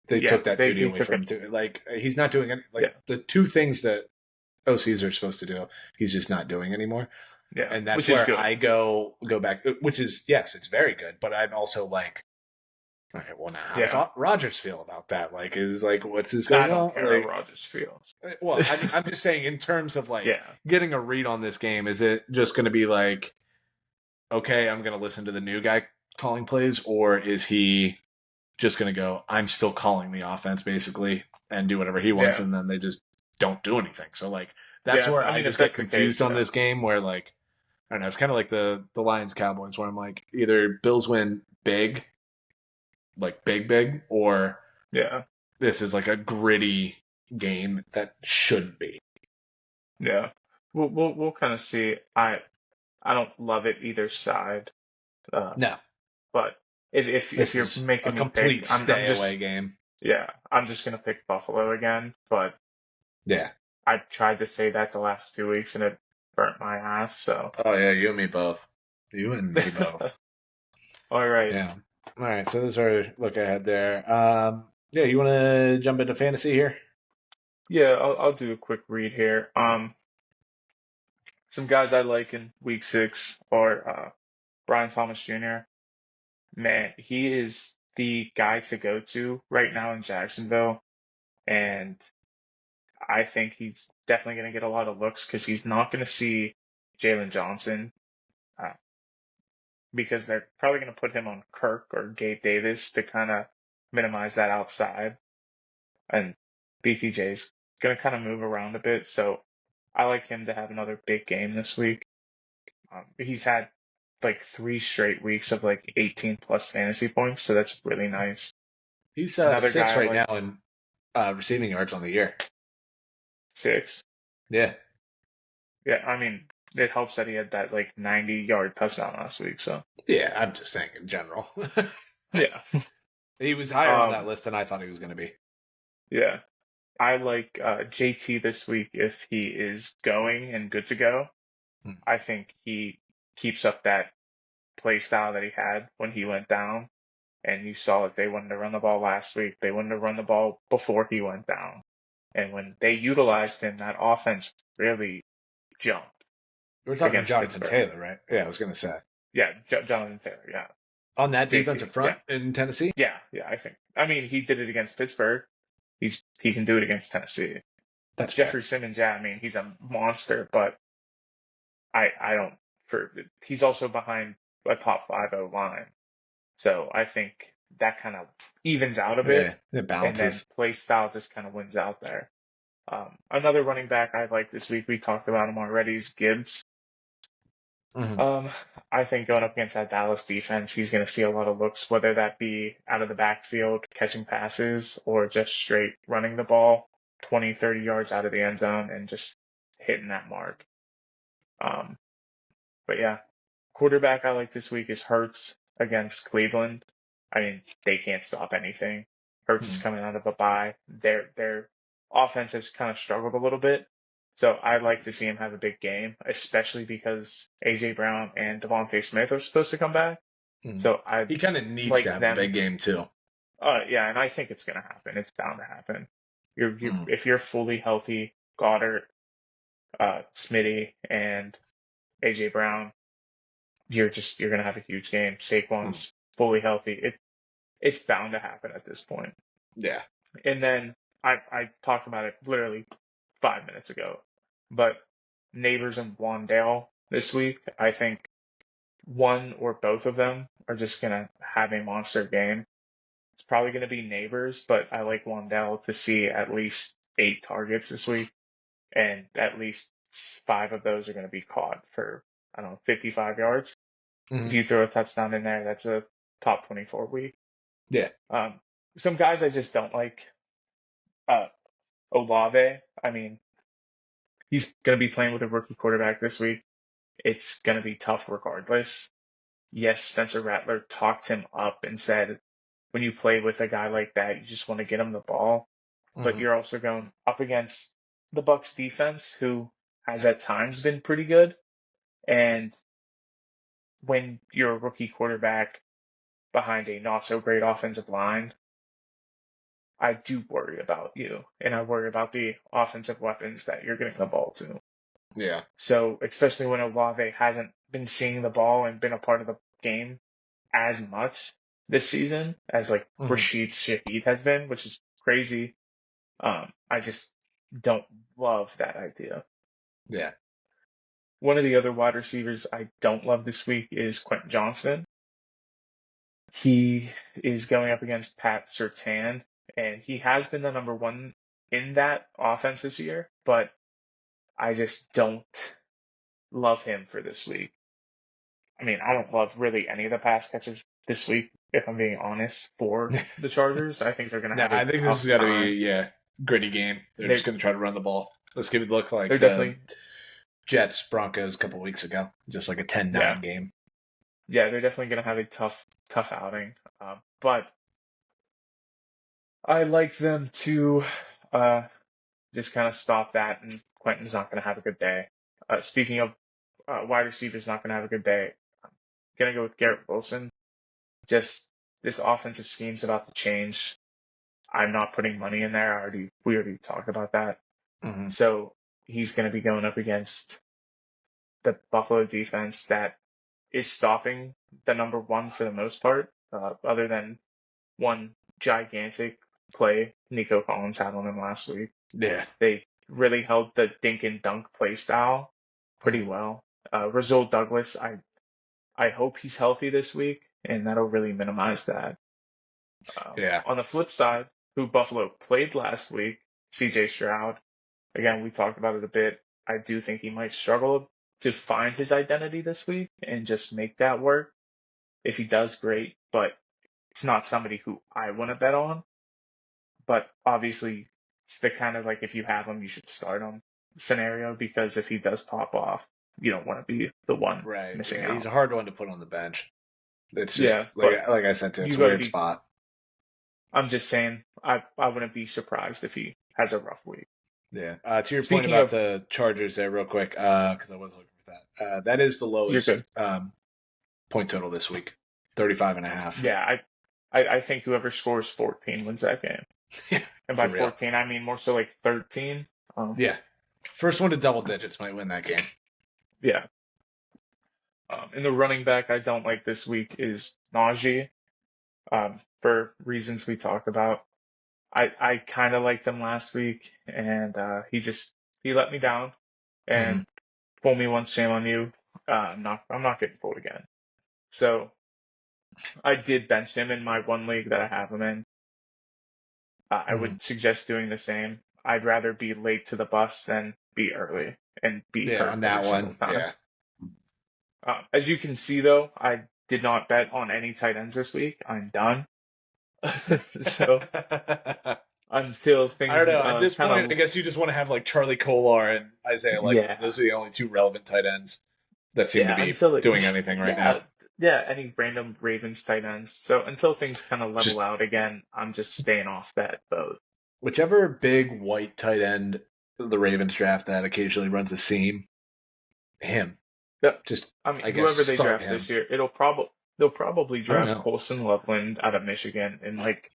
they Yeah, took that duty they away took from it. him too. Like he's not doing any Yeah, like the two things that OCs are supposed to do, he's just not doing anymore. yeah, And that's which is where good. I go back, which is yes, it's very good. But I'm also like, all right, well now how does Yeah, Rogers feel about that? Like, is like what's his I going don't on? care how Like, Rogers feels. well, I mean, I'm just saying in terms of like Yeah, getting a read on this game, is it just going to be like, okay, I'm going to listen to the new guy calling plays, or is he just going to go, I'm still calling the offense basically and do whatever he wants, yeah, and then they just don't do anything. So like that's yeah. where I I mean, if just get that's the case, confused on yeah, this game, where like I don't know, it's kind of like the Lions Cowboys, where I'm like either Bills win big, like big, or yeah, this is like a gritty game that shouldn't be. yeah. We'll kind of see. I don't love it either side. Uh, No, but if this you're is a making me pick, complete I'm stay just away game. yeah, I'm just gonna pick Buffalo again. But Yeah. I tried to say that the last 2 weeks and it burnt my ass. So Oh yeah, you and me both. You and me both. all right, Yeah. All right. So those are look ahead there. Yeah. You want to jump into fantasy here? yeah, I'll do a quick read here. Some guys I like in week 6 are Brian Thomas Jr. Man, he is the guy to go to right now in Jacksonville, and I think he's definitely going to get a lot of looks because he's not going to see Jalen Johnson uh, because they're probably going to put him on Kirk or Gabe Davis to kind of minimize that outside. And BTJ's going to kind of move around a bit. So I like him to have another big game this week. He's had like 3 straight weeks of like 18 plus fantasy points. So that's really nice. He's Another sixth guy I right like, now in receiving yards on the year. 6. Yeah. Yeah, I mean, it helps that he had that like 90-yard touchdown last week. So Yeah. I'm just saying in general. yeah. He was higher on that Um, list than I thought he was going to be. yeah. I like JT this week if he is going and good to go. Hmm. I think he keeps up that play style that he had when he went down. And you saw that they wanted to run the ball last week. They wanted to run the ball before he went down. And when they utilized him, that offense really jumped We're talking against Jonathan Pittsburgh. Taylor, right? Yeah, I was going to say. Yeah, Jonathan Taylor. Yeah, On that defensive JT. Yeah, front in Tennessee? yeah. I think. I mean, he did it against Pittsburgh. He can do it against Tennessee. That's fair. Jeffrey Simmons. Yeah, I mean, he's a monster, but I don't. For he's also behind a top 5 O line, so I think that kind of evens out a bit, Yeah, it and then balances. play style just kind of wins out there. Another running back I like this week, we talked about him already, is Gibbs. Hmm. Um, I think going up against that Dallas defense, he's going to see a lot of looks, whether that be out of the backfield, catching passes, or just straight running the ball 20, 30 yards out of the end zone and just hitting that mark. Um, but yeah, quarterback I like this week is Hurts against Cleveland. I mean, they can't stop anything. Hurts is Hmm. coming out of a bye. Their offense has kind of struggled a little bit. So I'd like to see him have a big game, especially because AJ Brown and Devontae Smith are supposed to come back. Hmm. So I'd He kind of needs to like have a them. big game too. Yeah, and I think it's gonna happen. It's bound to happen. Hmm. If you're fully healthy, Goddard, Smitty, and AJ Brown, you're gonna have a huge game. Hmm. Saquon's fully healthy. It's bound to happen at this point. Yeah. And then I talked about it literally 5 minutes ago, but Neighbors and Wandale this week, I think one or both of them are just gonna have a monster game. It's probably gonna be Neighbors, but I like Wandale to see at least 8 targets this week, and at least 5 of those are gonna be caught for, I don't know, 55 yards. If Hmm. you throw a touchdown in there, that's a top 24 week. Yeah. Um, some guys I just don't like. Uh, Olave, I mean, he's going to be playing with a rookie quarterback this week. It's going to be tough regardless. Yes, Spencer Rattler talked him up and said, when you play with a guy like that, you just want to get him the ball. But Hmm. you're also going up against the Bucks defense, who has at times been pretty good. And when you're a rookie quarterback behind a not so great offensive line, I do worry about you, and I worry about the offensive weapons that you're getting the ball to. Yeah. So, especially when Olave hasn't been seeing the ball and been a part of the game as much this season as like Rashid Shaheed has been, which is crazy. I just don't love that idea. Yeah. One of the other wide receivers I don't love this week is Quentin Johnson. He is going up against Pat Surtain, and he has been the number one in that offense this year, but I just don't love him for this week. I mean, I don't love really any of the pass catchers this week, if I'm being honest, for the Chargers. I think they're going to No, have a I think this tough has got to time. be gritty game. They're just going to try to run the ball. Let's give it a look like They're the definitely Jets Broncos a couple weeks ago, just like a 10-9 game. Yeah, they're definitely going to have a tough outing. But I like them to just kind of stop that, and Quentin's not going to have a good day. Speaking of wide receivers not going to have a good day, I'm going to go with Garrett Wilson. Just this offensive scheme's about to change. I'm not putting money in there. We already talked about that. Mm-hmm. So he's going to be going up against the Buffalo defense that is stopping the number one for the most part, other than one gigantic play Nico Collins had on him last week. Yeah. They really held the dink and dunk play style pretty well. Rasul Douglas, I hope he's healthy this week, and that'll really minimize that. On the flip side, who Buffalo played last week, CJ Stroud. Again, we talked about it a bit. I do think he might struggle to find his identity this week and just make that work. If he does, great, but it's not somebody who I want to bet on. But obviously, it's the kind of like if you have him, you should start him scenario, because if he does pop off, you don't want to be the one missing out. He's a hard one to put on the bench. It's just like I said, it's a weird spot. I'm just saying, I wouldn't be surprised if he has a rough week. Yeah. To your point about the Chargers there, real quick, because I was looking for that. That is the lowest point total this week, 35.5. Yeah, I think whoever scores 14 wins that game. Yeah, and by 14, I mean more so like 13. Yeah. First one to double digits might win that game. Yeah. And the running back I don't like this week is Najee, for reasons we talked about. I kind of liked him last week, and he let me down. And fool me once, shame on you. I'm not getting fooled again. So I did bench him in my one league that I have him in. I would suggest doing the same. I'd rather be late to the bus than be early and be hurt on that one. Yeah. As you can see, though, I did not bet on any tight ends this week. I'm done. So until things, I don't know. At this point, I guess you just want to have like Charlie Kolar and Isaiah. Those are the only two relevant tight ends that seem to be doing anything right now. Yeah, any random Ravens tight ends. So until things kind of level out again, I'm just staying off that boat. Whichever big white tight end the Ravens draft that occasionally runs a seam, him. Yep. I guess whoever they draft him this year, they'll probably draft Colson Loveland out of Michigan in like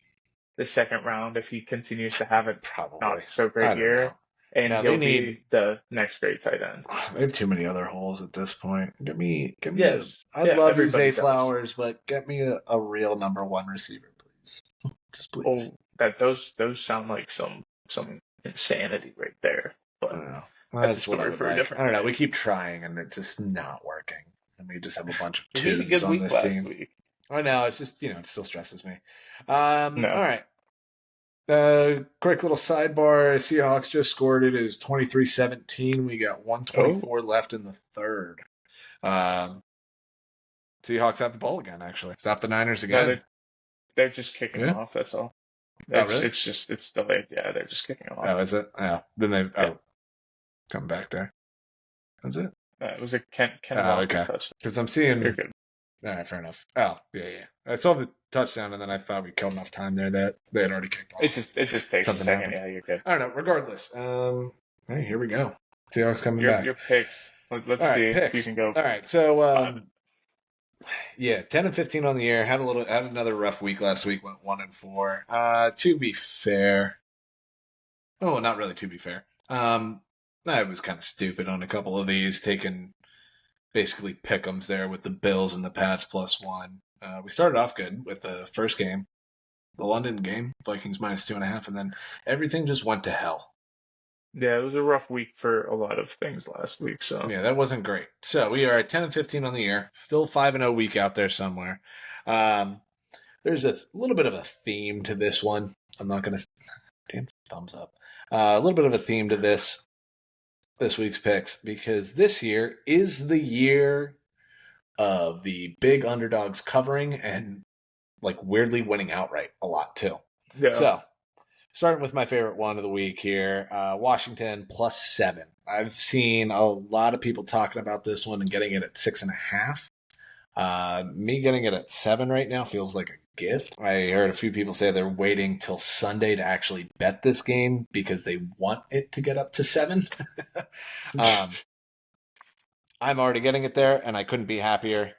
the second round if he continues to have a not so great year. And he'll be the next great tight end. They have too many other holes at this point. Get me. I love Zay Flowers, but get me a real number one receiver, please. Just please. Oh, those sound like some insanity right there. But I don't know. That's what I don't know. We keep trying, and it's just not working. And we just have a bunch of twos on this team. I know. It's just it still stresses me. All right. Quick little sidebar. Seahawks just scored. It is 23-17. We got 124 left in the third. Seahawks have the ball again, actually. Stop the Niners again. No, they're just kicking off, that's all. Really? It's delayed. Yeah, they're just kicking off. Oh, is it? Yeah. Then they come back there. Is it? It was a Ken okay. touchdown. Because I'm seeing... You're good. All right, fair enough. Oh, yeah. I saw the touchdown, and then I thought we killed enough time there that they had already kicked off. It just takes a second. Yeah, you're good. I don't know. Regardless, hey, here we go. Seahawks coming back. Your picks. Let's see if you can go. All right, so Yeah, 10-15 on the year. Had another rough week last week. Went 1-4. To be fair, oh, not really. To be fair, I was kind of stupid on a couple of these, taking basically pick'ems there with the Bills and the Pats +1. We started off good with the first game, the London game, Vikings -2.5, and then everything just went to hell. Yeah, it was a rough week for a lot of things last week. So Yeah, that wasn't great. So we are at 10-15 on the year. Still 5-0 week out there somewhere. Um, there's a little bit of a theme to this one. I'm not going to. Damn, thumbs up. A little bit of a theme to this week's picks because this year is the year of the big underdogs covering and like weirdly winning outright a lot too. yeah, So starting with my favorite one of the week here, Washington +7. I've seen a lot of people talking about this one and getting it at 6.5. Me getting it at 7 right now feels like a gift. I heard a few people say they're waiting till Sunday to actually bet this game because they want it to get up to 7. um, I'm already getting it there, and I couldn't be happier.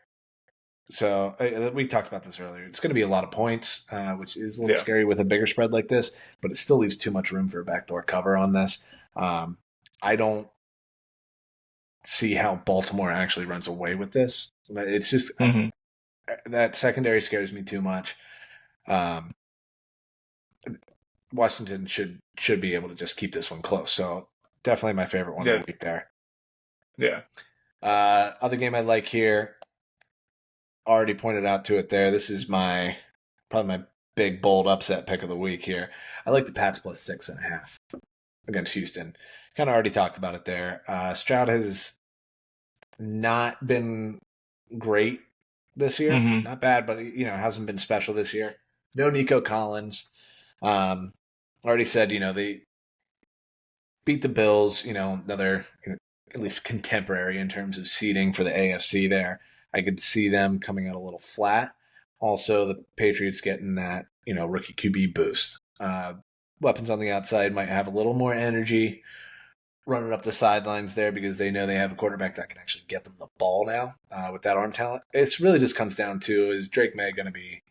So we talked about this earlier. It's going to be a lot of points, which is a little yeah, scary with a bigger spread like this, but it still leaves too much room for a backdoor cover on this. I don't see how Baltimore actually runs away with this. It's just hmm that secondary scares me too much. Um, Washington should be able to just keep this one close. So definitely my favorite one of yeah, the week there. yeah, Other game I like here, already pointed out to it there. This is probably my big bold upset pick of the week here. I like the Pats +6.5 against Houston. Kind of already talked about it there. Stroud has not been great this year. hmm Not bad, but hasn't been special this year. No Nico Collins. Um, already said they beat the Bills. Another at least contemporary in terms of seeding for the AFC there. I could see them coming out a little flat. Also, the Patriots getting that rookie QB boost. Weapons on the outside might have a little more energy running up the sidelines there because they know they have a quarterback that can actually get them the ball now with that arm talent. It really just comes down to, is Drake May going to be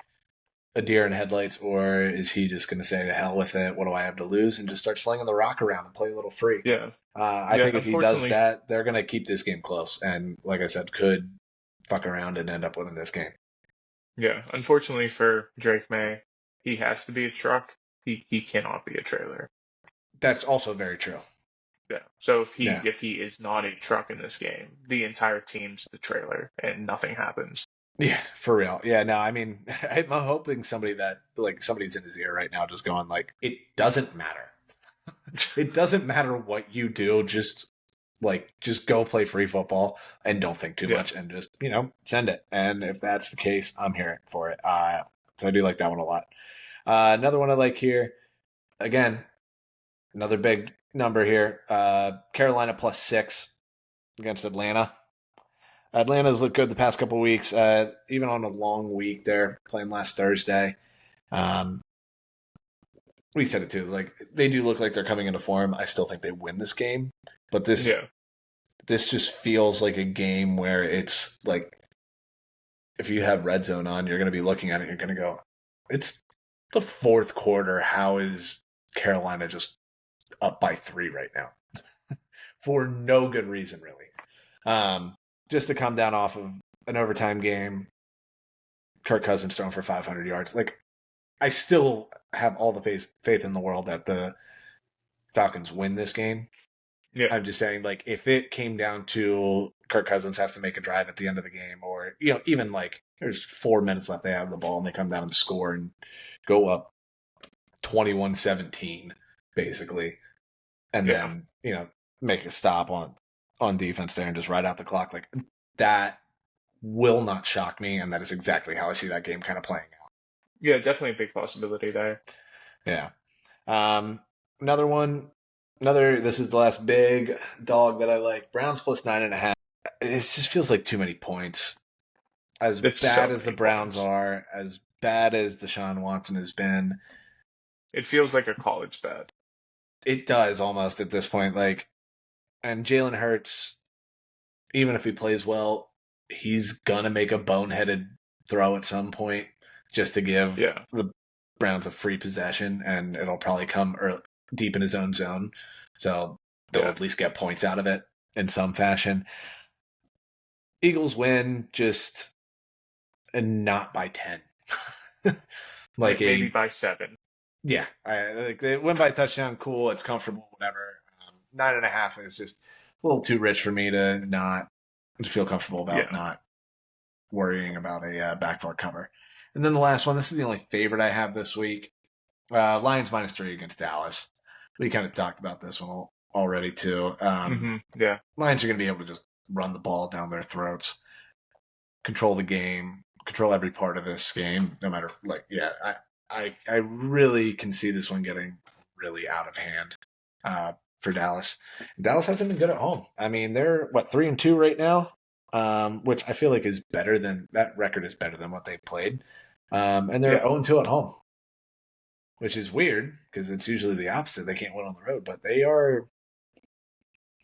a deer in headlights, or is he just going to say to hell with it? What do I have to lose? And just start slinging the rock around and play a little free. yeah, I yeah. think if he does that, they're going to keep this game close. And like I said, could fuck around and end up winning this game. Unfortunately for Drake May, he has to be a truck. He cannot be a trailer. That's also very true. Yeah. So Yeah. if he is not a truck in this game, the entire team's the trailer and nothing happens. Yeah, for real. Yeah, no, I mean, I'm hoping somebody's in his ear right now just going like, it doesn't matter. It doesn't matter what you do. Just go play free football and don't think too Yeah. much and just, send it. And if that's the case, I'm here for it. So I do like that one a lot. Another one I like here, again, another big number here. Carolina +6 against Atlanta. Atlanta's looked good the past couple weeks, even on a long week there, playing last Thursday. Um, we said it too. Like, they do look like they're coming into form. I still think they win this game, but this Yeah. this just feels like a game where it's like, if you have red zone on, you're going to be looking at it. You're going to go, it's the fourth quarter. How is Carolina just up by 3 right now for no good reason, really? Just to come down off of an overtime game, Kirk Cousins throwing for 500 yards. Like, I still have all the faith in the world that the Falcons win this game. Yeah. I'm just saying, like, if it came down to Kirk Cousins has to make a drive at the end of the game, or even like there's 4 minutes left, they have the ball and they come down and score and go up 21-17, basically, and Yeah. then make a stop on defense there and just ride out the clock. Like, that will not shock me, and that is exactly how I see that game kind of playing out. Yeah. Definitely a big possibility there. Yeah. Um, another one. This is the last big dog that I like. Browns +9.5. It just feels like too many points. As It's bad so as the many Browns points. are, as bad as Deshaun Watson has been, It feels like a college bet. it does almost at this point. Like, and Jalen Hurts, even if he plays well, he's gonna make a boneheaded throw at some point just to give Yeah. the Browns a free possession, and it'll probably come deep in his own zone. So they'll at least get points out of it in some fashion. Eagles win, just not by 10. Like maybe by 7. Yeah, like they win by a touchdown. Cool, it's comfortable, whatever. 9.5 is just a little too rich for me to feel comfortable about not worrying about a backdoor cover. And then the last one, this is the only favorite I have this week. Lions -3 against Dallas. We kind of talked about this one already too. Yeah. Lions are going to be able to just run the ball down their throats, control the game, control every part of this game, no matter I really can see this one getting really out of hand for Dallas. And Dallas hasn't been good at home. I mean, they're 3-2 right now, which I feel like is better than that record is better than what they've played. And they're 0-2 at home, which is weird because it's usually the opposite. They can't win on the road, but they are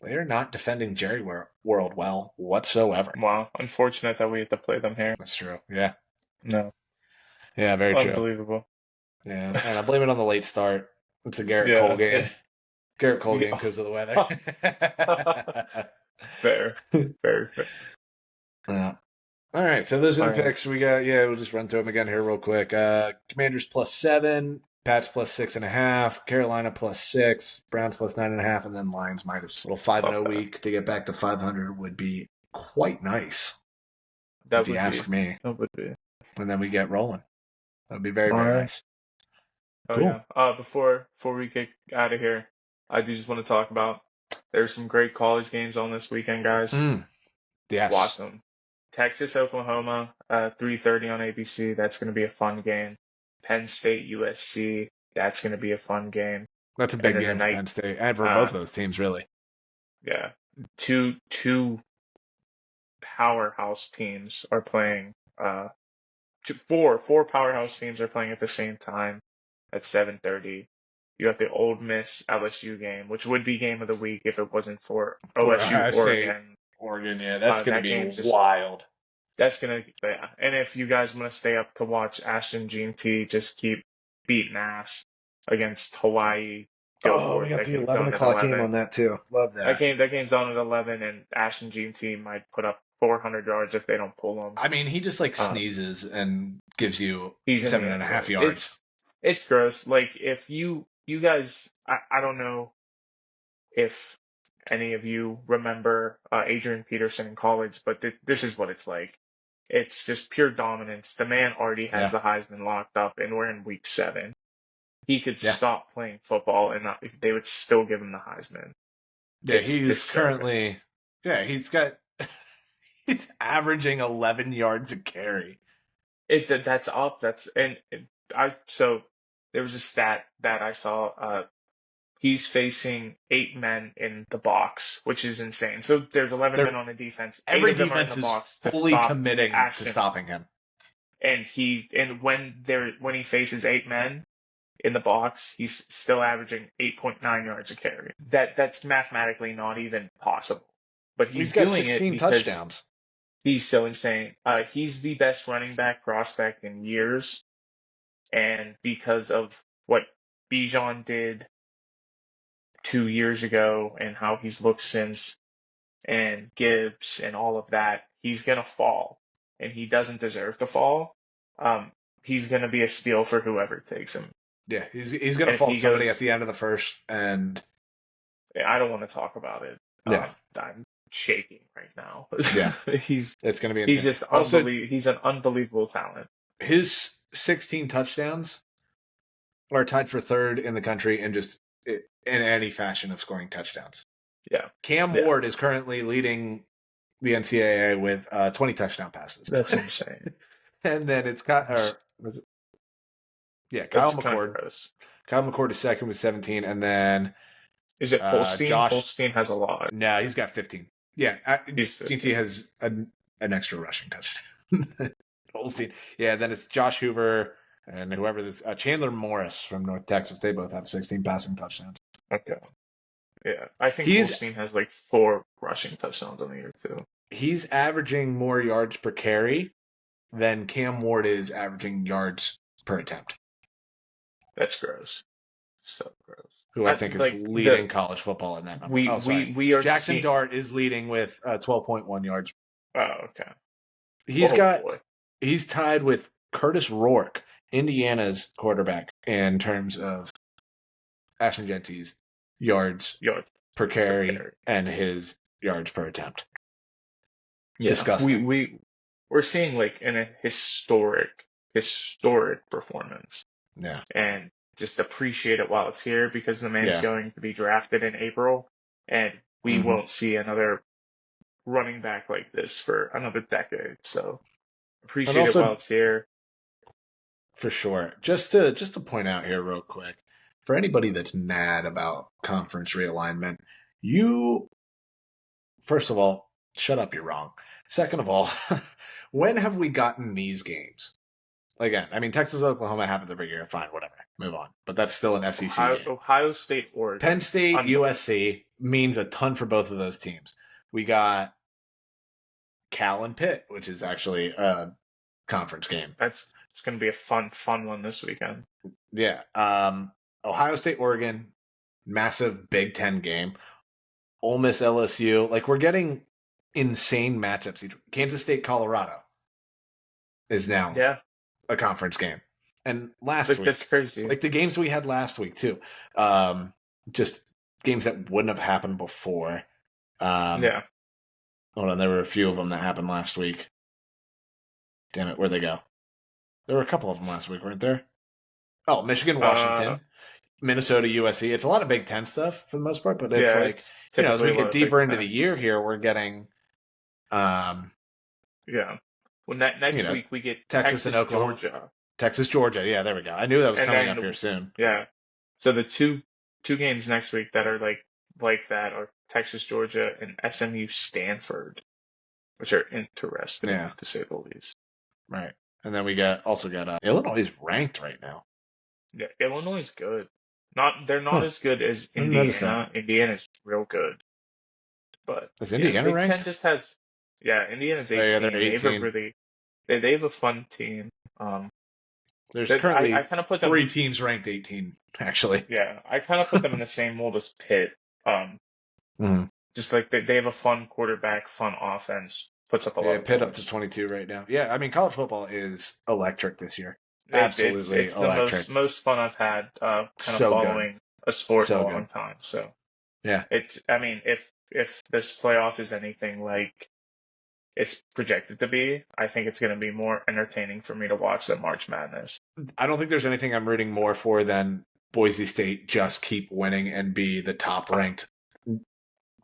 not defending Jerry World well whatsoever. Wow, unfortunate that we have to play them here. That's true. Yeah. No. Yeah, very true. Unbelievable. Yeah, and I blame it on the late start. It's a Garrett Cole game. Garrett Cole game because of the weather. Fair. Very fair. Yeah. All right, so those are the picks we got. Yeah, we'll just run through them again here real quick. Commanders +7, Pats +6.5, Carolina +6, Browns +9.5, and then Lions minus. Little 5-0 week to get back to 500 would be quite nice. If you ask me. That would be. And then we get rolling. That would be very, very nice. Cool. Yeah. Before we get out of here, I do just want to talk about there's some great college games on this weekend, guys. Yes. Watch them. Texas, Oklahoma, 3:30 on ABC. That's going to be a fun game. Penn State, USC. That's going to be a fun game. That's a big game for Penn State and for both those teams, really. Yeah, two powerhouse teams are playing. Four powerhouse teams are playing at the same time at 7:30. You got the Ole Miss LSU game, which would be game of the week if it wasn't for OSU Oregon. Oregon, yeah, that's going to be wild. That's going to, yeah. And if you guys want to stay up to watch Ashton G&T just keep beating ass against Hawaii, we got the 11 o'clock game on that too. Love that. That game's on at 11, and Ashton G&T might put up 400 yards if they don't pull him. I mean, he just sneezes and gives you 7.5 yards. It's gross. Like, if you guys, I don't know if any of you remember Adrian Peterson in college, but this is what it's like. It's just pure dominance. The man already has the Heisman locked up, and we're in week 7. He could stop playing football, and they would still give him the Heisman. Yeah, he's currently. Yeah, he's averaging 11 yards a carry. That's up. So there was a stat that I saw. He's facing 8 men in the box, which is insane. So there's 11 men on the defense. Every defense is fully committing to stopping him. And when he faces 8 men in the box, he's still averaging 8.9 yards a carry. That's mathematically not even possible. But he's got doing 16 touchdowns. He's so insane. He's the best running back prospect in years. And because of what Bijan did 2 years ago and how he's looked since, and Gibbs and all of that, he's going to fall. And he doesn't deserve to fall. He's going to be a steal for whoever takes him. Yeah, he's going to fall somebody at the end of the first. And I don't want to talk about it. Yeah. I'm shaking right now. Yeah. It's going to be insane. He's just he's an unbelievable talent. His 16 touchdowns are tied for third in the country in any fashion of scoring touchdowns. Yeah. Cam Ward is currently leading the NCAA with 20 touchdown passes. That's insane. And then it's Kyle McCord. Kyle McCord is second with 17, and then is it Holstein? Holstein has a lot. No, he's got 15. Yeah, GT has an extra rushing touchdown. Holstein. Yeah, then it's Josh Hoover and whoever this Chandler Morris from North Texas. They both have 16 passing touchdowns. Okay. Yeah, I think Holstein has 4 rushing touchdowns on the year too. he's averaging more yards per carry than Cam Ward is averaging yards per attempt. That's gross. So gross. Who I think is leading college football in that number. We are Jackson Dart is leading with 12.1 yards. Oh, okay. He's tied with Curtis Rourke, Indiana's quarterback, in terms of Ashton Genty's yards per carry and his yards per attempt. Yeah. Disgusting. We're seeing like a historic performance. Yeah. And just appreciate it while it's here, because the man's going to be drafted in April, and we won't see another running back like this for another decade. So appreciate it while it's here. For sure. Just to point out here real quick, for anybody that's mad about conference realignment, first of all, shut up, you're wrong. Second of all, when have we gotten these games? Again, I mean, Texas, Oklahoma happens every year. Fine, whatever. Move on. But that's still an SEC game. Ohio State, Oregon. Penn State, USC means a ton for both of those teams. We got Cal and Pitt, which is actually a conference game. It's going to be a fun one this weekend. Yeah. Ohio State, Oregon, massive Big Ten game. Ole Miss, LSU. Like, we're getting insane matchups. Kansas State, Colorado is now a conference game. And last week, that's crazy. Like the games we had last week too, just games that wouldn't have happened before. Hold on, there were a few of them that happened last week. Damn it, where'd they go? There were a couple of them last week, weren't there? Oh, Michigan, Washington, Minnesota, USC. It's a lot of Big Ten stuff for the most part, but it's as we get deeper into the year here, we're getting, Well, next week we get Texas and Oklahoma. Georgia. Texas, Georgia. Yeah, there we go. I knew that was coming up here soon. Yeah. So the two games next week that are like that are Texas, Georgia, and SMU, Stanford, which are interesting to say the least. Right. And then we also got Illinois is ranked right now. Yeah, Illinois is good. They're not as good as Indiana. Indiana's real good. But is Indiana ranked? Big Ten just has Indiana's 18. Yeah, they're 18. They have a fun team. There's currently I kind of put 3 teams ranked 18, actually. Yeah, I kind of put them in the same mold as Pitt. Just like they have a fun quarterback, fun offense, puts up a lot of Pitt points. Up to 22 right now. Yeah, I mean, college football is electric this year. Absolutely it's electric. the most fun I've had following a sport in a long time. So yeah, if this playoff is anything like it's projected to be, I think it's going to be more entertaining for me to watch than March Madness. I don't think there's anything I'm rooting more for than Boise State just keep winning and be the top-ranked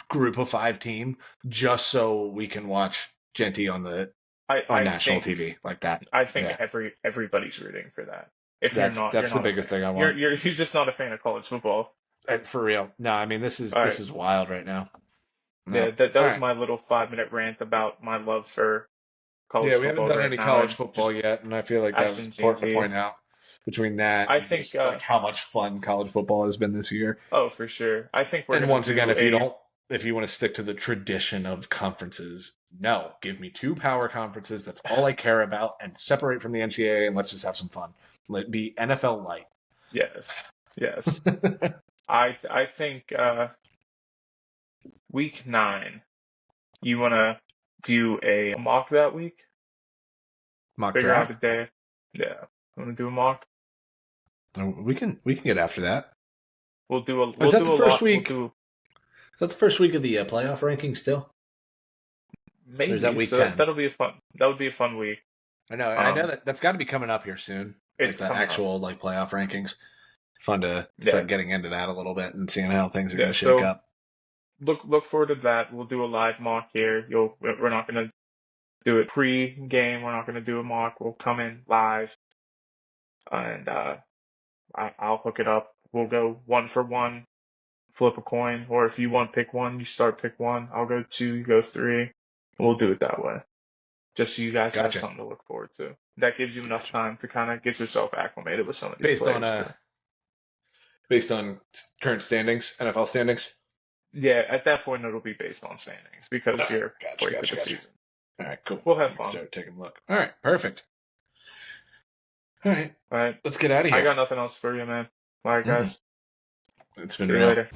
group of 5 team, just so we can watch Genty on national TV like that. I think everybody's rooting for that. If that's the biggest thing I want. You're just not a fan of college football. For real. No, I mean, this is wild right now. No. Yeah, that was my little 5-minute rant about my love for college football. Yeah, we haven't done any college football yet, and I feel like that was important to point out. Between that, I think like how much fun college football has been this year. Oh, for sure. I think we're. And once again, if you want to stick to the tradition of conferences, no, give me 2 power conferences. That's all I care about, and separate from the NCAA, and let's just have some fun. Let it be NFL light. Yes. I think week 9. You want to do a mock that week? Mock draft? Out a day. Yeah. Want to do a mock? We can get after that. We'll do a. Is that the first week? Is that the first week of the playoff rankings still? Maybe. Or is that week 10? That would be a fun week. I know that's got to be coming up here soon. It's the actual playoff rankings. Fun to start getting into that a little bit and seeing how things are going to shake up. Look forward to that. We'll do a live mock here. We're not going to do it pre-game. We're not going to do a mock. We'll come in live, and I'll hook it up. We'll go 1 for 1, flip a coin, or if you want to pick one, you pick 1. I'll go 2, you go 3. We'll do it that way, just so you guys have something to look forward to. That gives you enough time to kind of get yourself acclimated with some of these players. Based on current standings, NFL standings. Yeah, at that point it'll be based on standings because All right, you're gotcha, halfway through gotcha, the gotcha. season. All right, cool. We'll have I can fun. start taking a look. All right, perfect. All right, All right. let's get out of I here. got nothing else for you, man. All right, guys. It's been See you real. later.